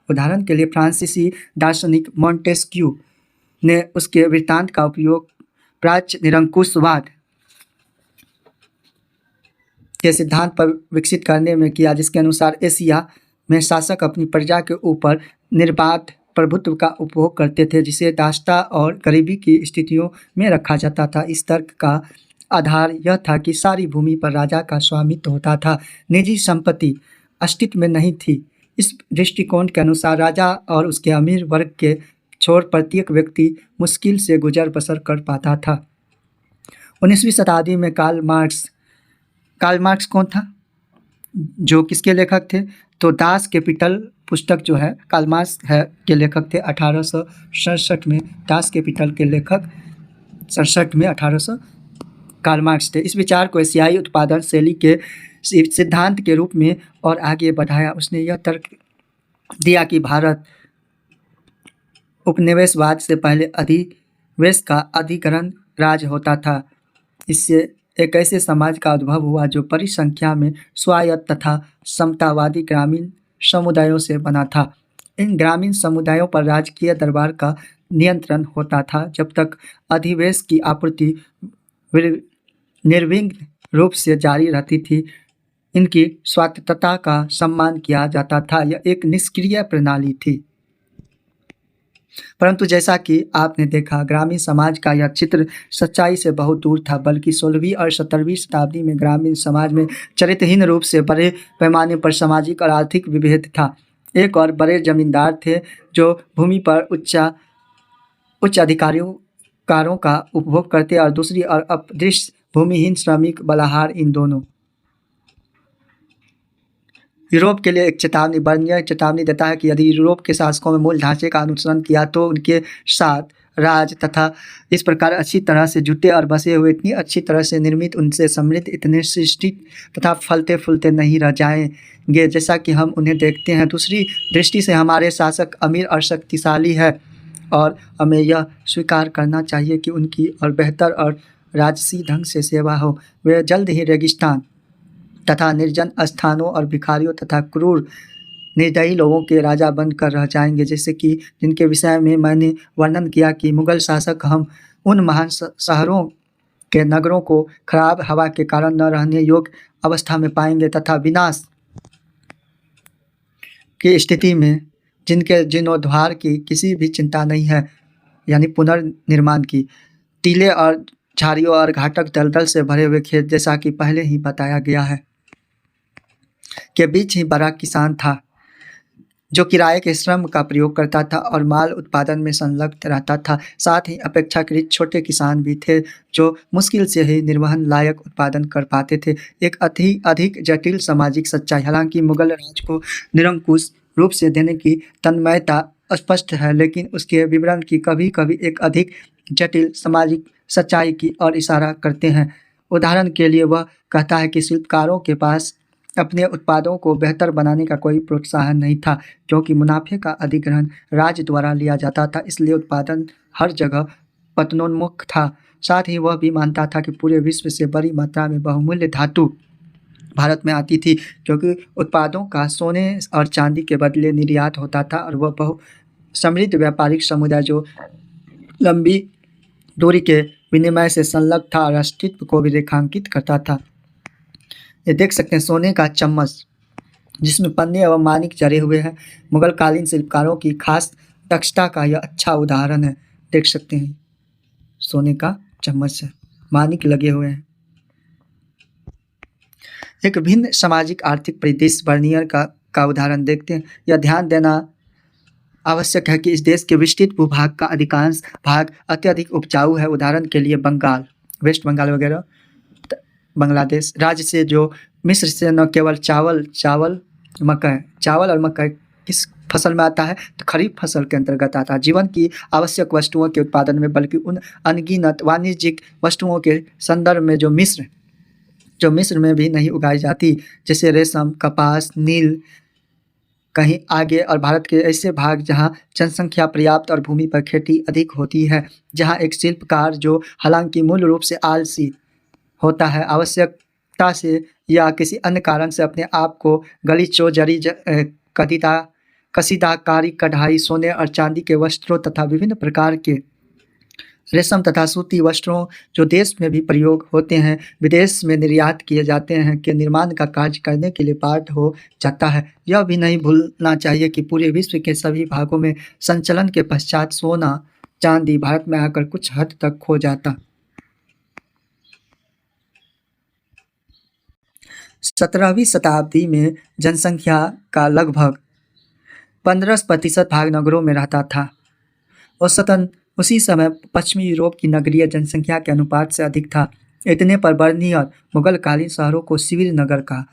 उदाहरण के लिए फ्रांसीसी दार्शनिक मॉन्टेस्क्यू ने उसके वृत्तांत का उपयोग प्राच्य निरंकुशवाद के सिद्धांत पर विकसित करने में किया, जिसके अनुसार एशिया में शासक अपनी प्रजा के ऊपर निर्बाध प्रभुत्व का उपभोग करते थे, जिसे दासता और गरीबी की स्थितियों में रखा जाता था। इस तर्क का आधार यह था कि सारी भूमि पर राजा का स्वामित्व होता था, निजी संपत्ति अस्तित्व में नहीं थी। इस दृष्टिकोण के अनुसार राजा और उसके अमीर वर्ग के छोड़ प्रत्येक व्यक्ति मुश्किल से गुजर बसर कर पाता था। 19वीं शताब्दी में कार्ल मार्क्स कौन था? जो किसके लेखक थे? तो दास कैपिटल पुस्तक जो है कार्ल मार्क्स है के लेखक थे। 1867 में दास कैपिटल के लेखक, 67 में 1800 कार्ल मार्क्स थे। इस विचार को एशियाई उत्पादन शैली के सिद्धांत के रूप में और आगे बढ़ाया। उसने यह तर्क दिया कि भारत उपनिवेशवाद से पहले अधिवेश का अधिग्रहण राज्य होता था। इससे एक ऐसे समाज का उद्भव हुआ जो बड़ी संख्या में स्वायत्त तथा समतावादी ग्रामीण समुदायों से बना था। इन ग्रामीण समुदायों पर राजकीय दरबार का नियंत्रण होता था। जब तक अधिवेश की आपूर्ति निर्विघ्न रूप से जारी रहती थी, इनकी स्वायत्तता का सम्मान किया जाता था। यह एक निष्क्रिय प्रणाली थी। परंतु जैसा कि आपने देखा, ग्रामीण समाज का यह चित्र सच्चाई से बहुत दूर था, बल्कि 16वीं और 17वीं शताब्दी में ग्रामीण समाज में चरित्रहीन रूप से बड़े पैमाने पर सामाजिक और आर्थिक विभेद था। एक और बड़े जमींदार थे जो भूमि पर उच्च अधिकारों का उपभोग करते, और दूसरी और अपदृश्य भूमिहीन श्रमिक बलाहार। इन दोनों यूरोप के लिए एक चेतावनी। बर्नियर चेतावनी देता है कि यदि यूरोप के शासकों में मूल ढांचे का अनुसरण किया तो उनके साथ राज तथा इस प्रकार अच्छी तरह से जुटे और बसे हुए, इतनी अच्छी तरह से निर्मित, उनसे समृद्ध, इतने सृष्टित तथा फलते फूलते नहीं रह जाएंगे जैसा कि हम उन्हें देखते हैं। दूसरी दृष्टि से हमारे शासक अमीर और शक्तिशाली है, और हमें यह स्वीकार करना चाहिए कि उनकी और बेहतर और राजसी ढंग से सेवा हो। वे जल्द ही रेगिस्तान तथा निर्जन स्थानों और भिखारियों तथा क्रूर निर्दयी लोगों के राजा बनकर रह जाएंगे, जैसे कि जिनके विषय में मैंने वर्णन किया कि मुगल शासक हम उन महान शहरों के नगरों को खराब हवा के कारण न रहने योग्य अवस्था में पाएंगे तथा विनाश की स्थिति में जिनके जीर्णोद्धार की किसी भी चिंता नहीं है, यानी पुनर्निर्माण की। टीले और झाड़ियों और घाटक दलदल से भरे हुए खेत, जैसा कि पहले ही बताया गया है, के बीच ही बड़ा किसान था जो किराए के श्रम का प्रयोग करता था और माल उत्पादन में संलग्न रहता था। साथ ही अपेक्षाकृत छोटे किसान भी थे जो मुश्किल से ही निर्वहन लायक उत्पादन कर पाते थे। एक अधिक जटिल सामाजिक सच्चाई। हालांकि मुगल राज को निरंकुश रूप से देने की तन्मयता स्पष्ट है, लेकिन उसके विवरण की कभी कभी एक अधिक जटिल सामाजिक सच्चाई की ओर इशारा करते हैं। उदाहरण के लिए वह कहता है कि शिल्पकारों के पास अपने उत्पादों को बेहतर बनाने का कोई प्रोत्साहन नहीं था, क्योंकि मुनाफे का अधिग्रहण राज्य द्वारा लिया जाता था, इसलिए उत्पादन हर जगह पतनोन्मुख था। साथ ही वह भी मानता था कि पूरे विश्व से बड़ी मात्रा में बहुमूल्य धातु भारत में आती थी, क्योंकि उत्पादों का सोने और चांदी के बदले निर्यात होता था, और वह बहु समृद्ध व्यापारिक समुदाय जो लंबी दूरी के विनिमय से संलग्न था और अस्तित्व को भी रेखांकित करता था। ये देख सकते हैं सोने का चम्मच जिसमें पन्ने एवं मानिक जड़े हुए हैं। मुगल कालीन शिल्पकारों की खास दक्षता का यह अच्छा उदाहरण है। देख सकते हैं सोने का चम्मच है, मानिक लगे हुए हैं। एक भिन्न सामाजिक आर्थिक परिदृश्य बर्नियर का उदाहरण देखते हैं। यह ध्यान देना आवश्यक है कि इस देश के विस्तृत भूभाग का अधिकांश भाग अत्यधिक उपजाऊ है। उदाहरण के लिए बंगाल, वेस्ट बंगाल वगैरह, बांग्लादेश राज्य से जो मिस्र से न केवल चावल और मकई किस फसल में आता है तो खरीफ फसल के अंतर्गत आता है। जीवन की आवश्यक वस्तुओं के उत्पादन में, बल्कि उन अनगिनत वाणिज्यिक वस्तुओं के संदर्भ में जो मिस्र में भी नहीं उगाई जाती, जैसे रेशम, कपास, नील, कहीं आगे, और भारत के ऐसे भाग जहां जनसंख्या पर्याप्त और भूमि पर खेती अधिक होती है, जहां एक शिल्पकार जो हालांकि मूल रूप से आलसी होता है, आवश्यकता से या किसी अन्य कारण से अपने आप को गलीचों, जरी, कसीदाकारी, कढ़ाई, सोने और चांदी के वस्त्रों तथा विभिन्न प्रकार के रेशम तथा सूती वस्त्रों जो देश में भी प्रयोग होते हैं, विदेश में निर्यात किए जाते हैं, के निर्माण का कार्य करने के लिए पाठ हो जाता है। यह भी नहीं भूलना चाहिए कि पूरे विश्व के सभी भागों में संचलन के पश्चात सोना चांदी भारत में आकर कुछ हद तक खो जाता। 17वीं शताब्दी में जनसंख्या का लगभग 15% भाग नगरों में रहता था। औसतन उसी समय पश्चिमी यूरोप की नगरीय जनसंख्या के अनुपात से अधिक था। इतने पर बर्नियर मुगलकालीन शहरों को शिविर नगर कहा।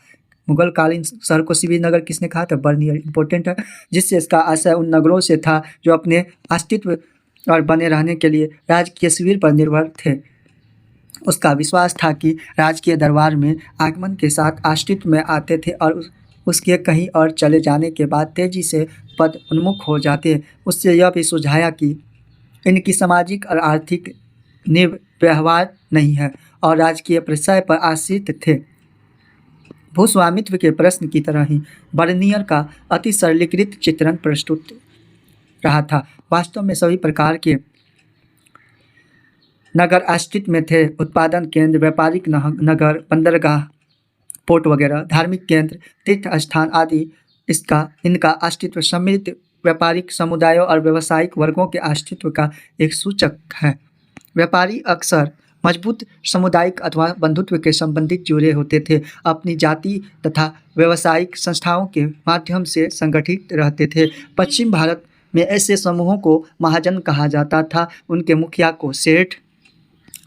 मुगलकालीन शहर को शिविर नगर किसने कहा? तो बर्नियर। इंपॉर्टेंट है, जिससे इसका आशय उन नगरों से था जो अपने अस्तित्व और बने रहने के लिए राजकीय शिविर पर निर्भर थे। उसका विश्वास था कि राजकीय दरबार में आगमन के साथ अस्तित्व में आते थे और उसके कहीं और चले जाने के बाद तेजी से पद उन्मुख हो जाते। उससे यह भी सुझाया कि इनकी सामाजिक और आर्थिक नींव व्यवहार नहीं है और राजकीय प्रशय पर आश्रित थे। भूस्वामित्व के प्रश्न की तरह ही बर्नियर का अति सरलीकृत चित्रण प्रस्तुत रहा था। वास्तव में सभी प्रकार के नगर अस्तित्व में थे। उत्पादन केंद्र, व्यापारिक नगर, बंदरगाह, पोर्ट वगैरह, धार्मिक केंद्र, तीर्थ स्थान आदि इनका अस्तित्व सम्मिलित व्यापारिक समुदायों और व्यावसायिक वर्गों के अस्तित्व का एक सूचक है। व्यापारी अक्सर मजबूत सामुदायिक अथवा बंधुत्व के संबंधित जुड़े होते थे, अपनी जाति तथा व्यावसायिक संस्थाओं के माध्यम से संगठित रहते थे। पश्चिम भारत में ऐसे समूहों को महाजन कहा जाता था। उनके मुखिया को सेठ।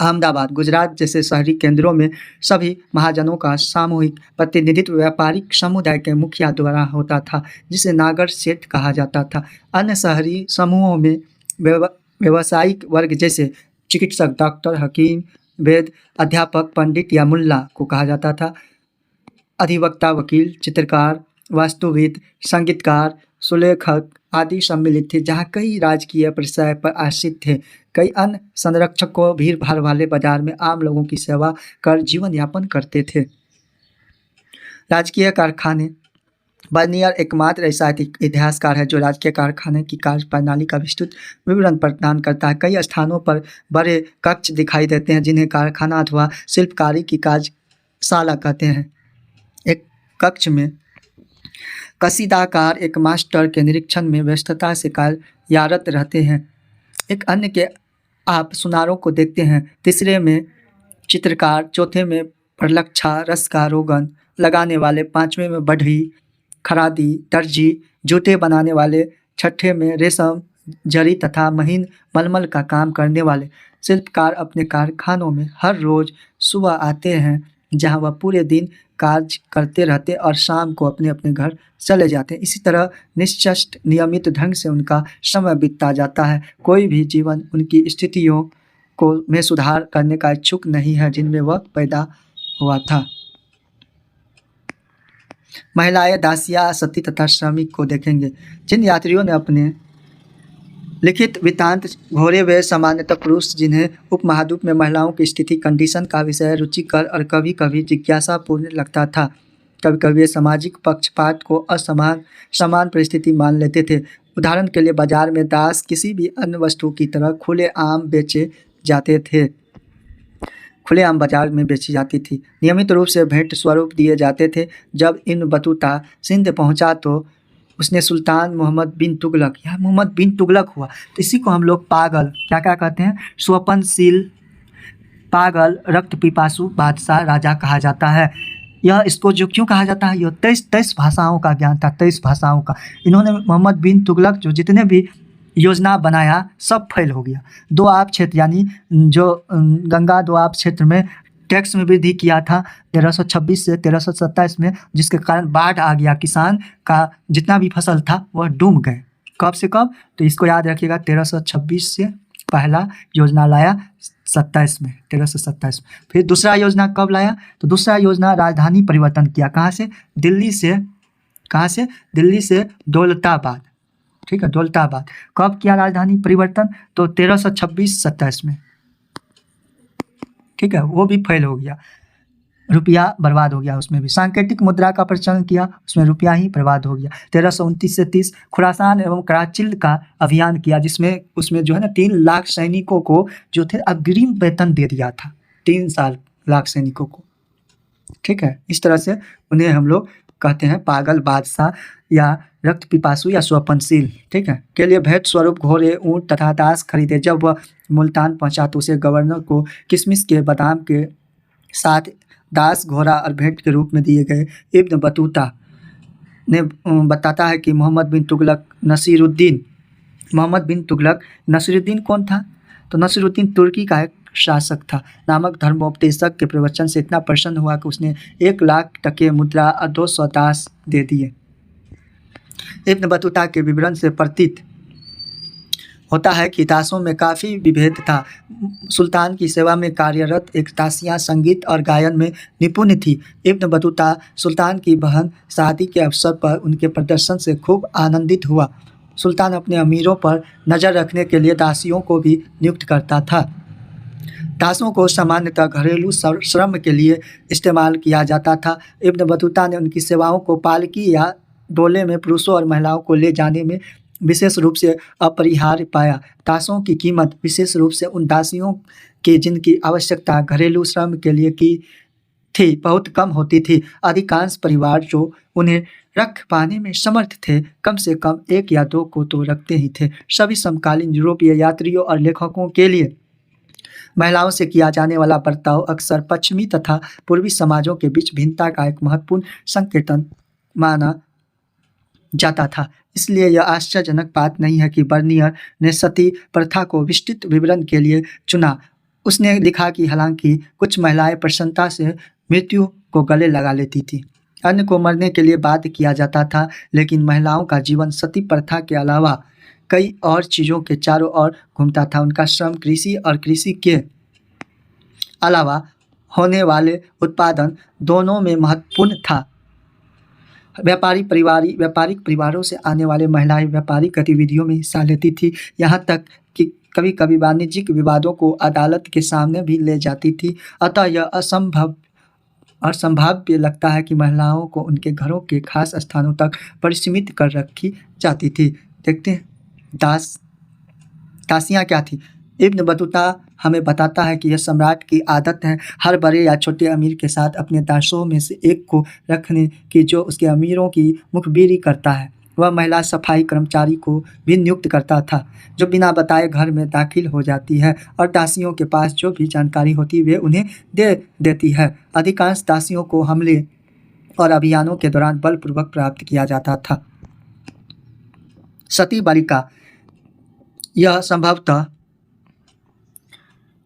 अहमदाबाद, गुजरात जैसे शहरी केंद्रों में सभी महाजनों का सामूहिक प्रतिनिधित्व व्यापारिक समुदाय के मुखिया द्वारा होता था, जिसे नागर सेठ कहा जाता था। अन्य शहरी समूहों में व्यावसायिक वर्ग जैसे चिकित्सक, डॉक्टर, हकीम, वैद्य, अध्यापक, पंडित या मुल्ला को कहा जाता था। अधिवक्ता, वकील, चित्रकार, वास्तुविद, संगीतकार, सुलेखक आदि सम्मिलित थे, जहाँ कई राजकीय प्रशय पर आश्रित थे। कई अन्य संरक्षकों भीड़ भाड़ वाले बाजार में आम लोगों की सेवा कर जीवन यापन करते थे। राजकीय कारखाने। बर्नियर एकमात्र ऐसा इतिहासकार है जो राजकीय कारखाने की कार्य प्रणाली का विस्तृत विवरण प्रदान करता है। कई स्थानों पर बड़े कक्ष दिखाई देते हैं जिन्हें कारखाना अथवा शिल्पकारी की कार्यशाला कहते हैं। एक कक्ष में कसीदाकार एक मास्टर के निरीक्षण में व्यस्तता से कार्यरत रहते हैं। एक अन्य के आप सुनारों को देखते हैं। तीसरे में चित्रकार, चौथे में परलक्षा रस का रोगन लगाने वाले, पांचवें में बढ़ई, खरादी, दर्जी, जूते बनाने वाले, छठे में रेशम, जरी तथा महीन मलमल का काम करने वाले। शिल्पकार अपने कारखानों में हर रोज सुबह आते हैं, जहां वह पूरे दिन कार्य करते रहते और शाम को अपने अपने घर चले जाते हैं। इसी तरह निश्चित नियमित ढंग से उनका समय बीतता जाता है। कोई भी जीवन उनकी स्थितियों को में सुधार करने का इच्छुक नहीं है जिनमें वह पैदा हुआ था। महिलाएं, दासियां, सती तथा श्रमिक को देखेंगे। जिन यात्रियों ने अपने लिखित वृत्तांत घोरे वे सामान्यतः पुरुष, जिन्हें उपमहाद्वीप में महिलाओं की स्थिति कंडीशन का विषय रुचिकर और कभी कभी जिज्ञासापूर्ण लगता था। कभी कभी वे सामाजिक पक्षपात को समान परिस्थिति मान लेते थे। उदाहरण के लिए बाजार में दास किसी भी अन्य वस्तु की तरह खुलेआम बेचे जाते थे। खुलेआम बाजार में बेची जाती थी। नियमित रूप से भेंट स्वरूप दिए जाते थे। जब इन बतूता सिंध पहुंचा तो उसने सुल्तान मोहम्मद बिन तुगलक, यहाँ मोहम्मद बिन तुगलक हुआ, तो इसी को हम लोग पागल क्या क्या कहते हैं, स्वपनशील, पागल, रक्त पिपासु बादशाह राजा कहा जाता है। यह इसको जो क्यों कहा जाता है, यह 23 भाषाओं का ज्ञान था, 23 भाषाओं का। इन्होंने मोहम्मद बिन तुगलक जो जितने भी योजना बनाया सब फेल हो गया। दोआब क्षेत्र यानी जो गंगा दोआब क्षेत्र में टैक्स में वृद्धि किया था 1326 से 1327 में, जिसके कारण बाढ़ आ गया, किसान का जितना भी फसल था वह डूब गए। कब से कब, तो इसको याद रखिएगा, 1326 से पहला योजना लाया 27 में, 1327 में। फिर दूसरा योजना कब लाया, तो दूसरा योजना राजधानी परिवर्तन किया, कहाँ से, दिल्ली से, कहाँ से, दिल्ली से दौलताबाद, ठीक है, दौलताबाद। कब किया राजधानी परिवर्तन, तो 1326-27 में, ठीक है, वो भी फेल हो गया, रुपया बर्बाद हो गया उसमें भी। सांकेतिक मुद्रा का प्रचलन किया, उसमें रुपया ही बर्बाद हो गया। 1329 से 30 खुरासान एवं कराचिल का अभियान किया, जिसमें उसमें जो है ना 3 लाख सैनिकों को जो थे अग्रिम वेतन दे दिया था, 3 लाख सैनिकों को, ठीक है। इस तरह से उन्हें हम लोग कहते हैं पागल, बादशाह या रक्त पिपासु या स्वपनशील, ठीक है। के लिए भेंट स्वरूप घोड़े, ऊँट तथा दास खरीदे। जब वह मुल्तान पहुंचा तो उसे गवर्नर को किशमिश के बादाम के साथ दास, घोड़ा और भेंट के रूप में दिए गए। इब्न बतूता ने बताता है कि मोहम्मद बिन तुगलक नसीरुद्दीन कौन था, तो नसीरुद्दीन तुर्की का एक शासक था, नामक धर्मोपदेशक के प्रवचन से इतना प्रसन्न हुआ कि उसने 1 लाख टके मुद्रा और 200 दास दे दिए। इब्न बतूता के विवरण से प्रतीत होता है कि दासों में काफ़ी विभेद था। सुल्तान की सेवा में कार्यरत एक दासियाँ संगीत और गायन में निपुण थी। इब्न बतूता सुल्तान की बहन शादी के अवसर पर उनके प्रदर्शन से खूब आनंदित हुआ। सुल्तान अपने अमीरों पर नज़र रखने के लिए दासियों को भी नियुक्त करता था। दासों को सामान्यतः घरेलू श्रम के लिए इस्तेमाल किया जाता था। इब्न बतूता ने उनकी सेवाओं को पालकी या डोले में पुरुषों और महिलाओं को ले जाने में विशेष रूप से अपरिहार्य पाया। दासों की कीमत विशेष रूप से उन दासियों की जिनकी आवश्यकता घरेलू श्रम के लिए की थी बहुत कम होती थी। अधिकांश परिवार जो उन्हें रख पाने में समर्थ थे कम से कम 1 या 2 को तो रखते ही थे। सभी समकालीन यूरोपीय यात्रियों और लेखकों के लिए महिलाओं से किया जाने वाला बर्ताव अक्सर पश्चिमी तथा पूर्वी समाजों के बीच भिन्नता का एक महत्वपूर्ण संकेतन माना जाता था। इसलिए यह आश्चर्यजनक बात नहीं है कि बर्नियर ने सती प्रथा को विस्तृत विवरण के लिए चुना। उसने लिखा कि हालांकि कुछ महिलाएं प्रसन्नता से मृत्यु को गले लगा लेती थी, अन्य को मरने के लिए बाध्य किया जाता था, लेकिन महिलाओं का जीवन सती प्रथा के अलावा कई और चीज़ों के चारों ओर घूमता था। उनका श्रम कृषि और कृषि के अलावा होने वाले उत्पादन दोनों में महत्वपूर्ण था। व्यापारिक परिवारों से आने वाले महिलाएं व्यापारिक गतिविधियों में हिस्सा लेती थी, यहाँ तक कि कभी कभी वाणिज्यिक विवादों को अदालत के सामने भी ले जाती थी। अतः यह असंभाव्य लगता है कि महिलाओं को उनके घरों के खास स्थानों तक परिसीमित कर रखी जाती थी। देखते हैं दासियाँ क्या थी। इब्न बतूता हमें बताता है कि यह सम्राट की आदत है हर बड़े या छोटे अमीर के साथ अपने दासों में से एक को रखने की जो उसके अमीरों की मुखबिरी करता है। वह महिला सफाई कर्मचारी को भी नियुक्त करता था जो बिना बताए घर में दाखिल हो जाती है और दासियों के पास जो भी जानकारी होती वे उन्हें दे देती है। अधिकांश दासियों को हमले और अभियानों के दौरान बलपूर्वक प्राप्त किया जाता था। सती बालिका, यह संभवतः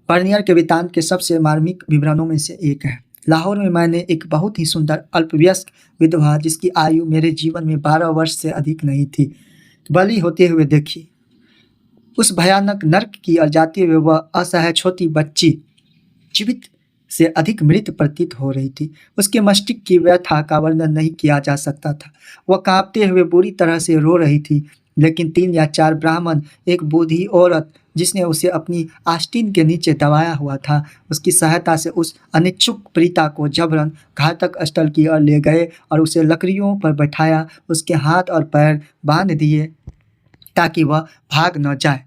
बर्नियर के वृत्तांत के सबसे मार्मिक विवरणों में से एक है। लाहौर में मैंने एक बहुत ही सुंदर अल्पवयस्क विधवा जिसकी आयु मेरे जीवन में 12 वर्ष से अधिक नहीं थी बलि होते हुए देखी। उस भयानक नर्क की ओर जाते हुए वह असहाय छोटी बच्ची जीवित से अधिक मृत प्रतीत हो रही थी। उसके मस्तिष्क की व्यथा का वर्णन नहीं किया जा सकता था। वह कांपते हुए बुरी तरह से रो रही थी, लेकिन 3 या 4 ब्राह्मण, एक बूढ़ी औरत जिसने उसे अपनी आस्तीन के नीचे दबाया हुआ था, उसकी सहायता से उस अनिच्छुक प्रीता को जबरन घातक स्थल की ओर ले गए और उसे लकड़ियों पर बैठाया, उसके हाथ और पैर बांध दिए ताकि वह भाग न जाए,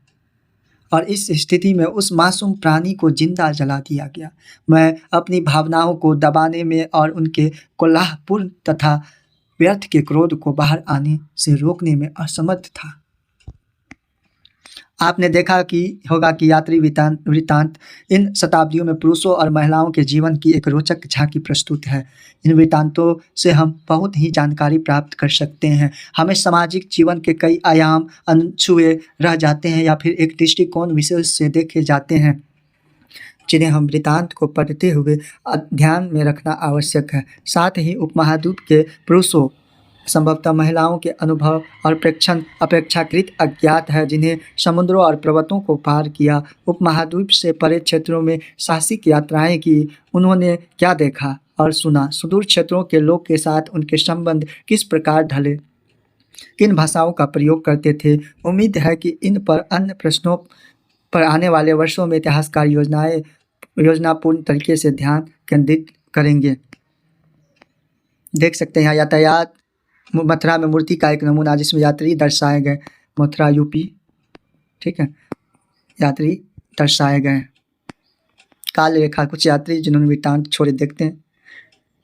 और इस स्थिति में उस मासूम प्राणी को जिंदा जला दिया गया। मैं अपनी भावनाओं को दबाने में और उनके कोलाहलपूर्ण तथा व्यर्थ के क्रोध को बाहर आने से रोकने में असमर्थ था। आपने देखा कि होगा कि यात्री वृत्तांत इन शताब्दियों में पुरुषों और महिलाओं के जीवन की एक रोचक झांकी प्रस्तुत है। इन वृत्तांतों से हम बहुत ही जानकारी प्राप्त कर सकते हैं। हमें सामाजिक जीवन के कई आयाम अनछुए रह जाते हैं या फिर एक दृष्टिकोण विशेष से देखे जाते हैं, जिन्हें हम वृत्तांत को पढ़ते हुए ध्यान में रखना आवश्यक है। साथ ही उपमहाद्वीप के पुरुषों, संभवतः महिलाओं के अनुभव और प्रेक्षण अपेक्षाकृत अज्ञात है, जिन्हें समुद्रों और पर्वतों को पार किया, उपमहाद्वीप से परे क्षेत्रों में साहसिक यात्राएं की। उन्होंने क्या देखा और सुना, सुदूर क्षेत्रों के लोग के साथ उनके संबंध किस प्रकार ढले, किन भाषाओं का प्रयोग करते थे। उम्मीद है कि इन पर अन्य प्रश्नों पर आने वाले वर्षों में इतिहासकार योजनापूर्ण तरीके से ध्यान केंद्रित करेंगे। देख सकते हैं यहाँ यातायात, मथुरा में मूर्ति का एक नमूना जिसमें यात्री दर्शाए गए, मथुरा यूपी, ठीक है, यात्री दर्शाए गए। काल रेखा, कुछ यात्री जिन्होंने वृत्तांत छोड़े। देखते हैं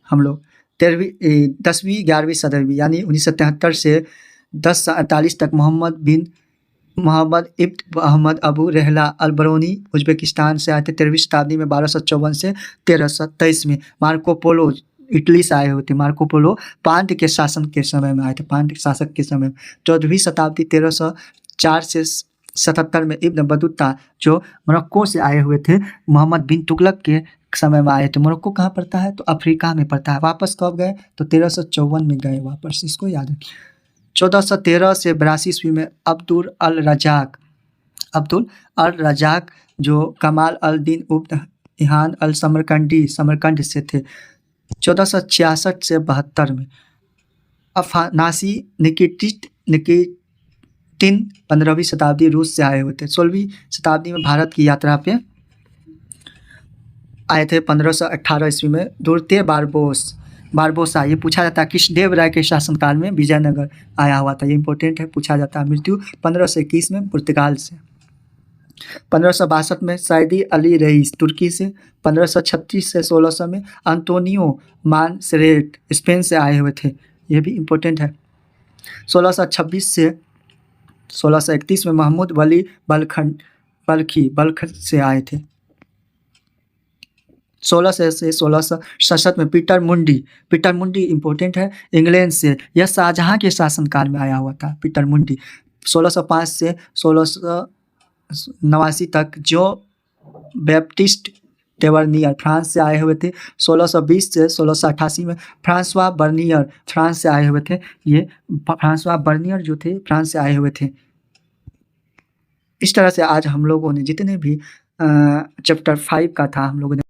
हम लोग 10वीं 11वीं सदी यानी 1973 से 1048 तक मोहम्मद इब्न अहमद अबू रहला अल-बरौनी उज्बेकिस्तान से आए थे। 13वीं शताब्दी में 1254 से 1323 में मार्को पोलो इटली से आए हुए थे। मार्को पोलो पांड्य के शासन के समय में आए थे, पांड्य शासक के समय में। 14वीं शताब्दी 1304 से 77 में इब्न बतूता जो मोरक्को से आए हुए थे, मोहम्मद बिन तुगलक के समय में आए थे। मोरक्को कहाँ पड़ता है? तो अफ्रीका में पड़ता है। वापस कब गए? तो 1354 में गए वापस, इसको याद रखिए। 1413 से 82 ईस्वी में अब्दुल अल रजाक जो कमाल अल दीन उब्न इहान अल समरकंड से थे। 1466 से 72 में अफनासी निकिटिन 15वीं शताब्दी रूस से आए हुए थे। 16वीं शताब्दी में भारत की यात्रा पे आए थे। 1518 ईस्वी में दुर्ते बारबोसा, ये पूछा जाता है कृष्णदेव राय के शासनकाल में विजयनगर आया हुआ था, ये इंपॉर्टेंट है, पूछा जाता है। मृत्यु 1521 में पुर्तगाल से। 1562 में सैदी अली रईस तुर्की से। 1536 से 1600 में अंतोनियो मानसेरेट स्पेन से आए हुए थे, ये भी इम्पोर्टेंट है। 1626 से 1631 में महमूद वली बल्ख से आए थे। 1600 से 1667 में पीटर मुंडी इम्पोर्टेंट है, इंग्लैंड से, यह शाहजहां के शासनकाल में आया हुआ था। पीटर मुंडी 1605 से 1689 तक जो बैप्टिस्ट टेवर्नियर फ्रांस से आए हुए थे। 1620 से 1688 में फ्रांसवा बर्नियर फ्रांस से आए हुए थे। ये फ्रांसवा बर्नियर जो थे फ्रांस से आए हुए थे। इस तरह से आज हम लोगों ने जितने भी चैप्टर 5 का था हम लोगों ने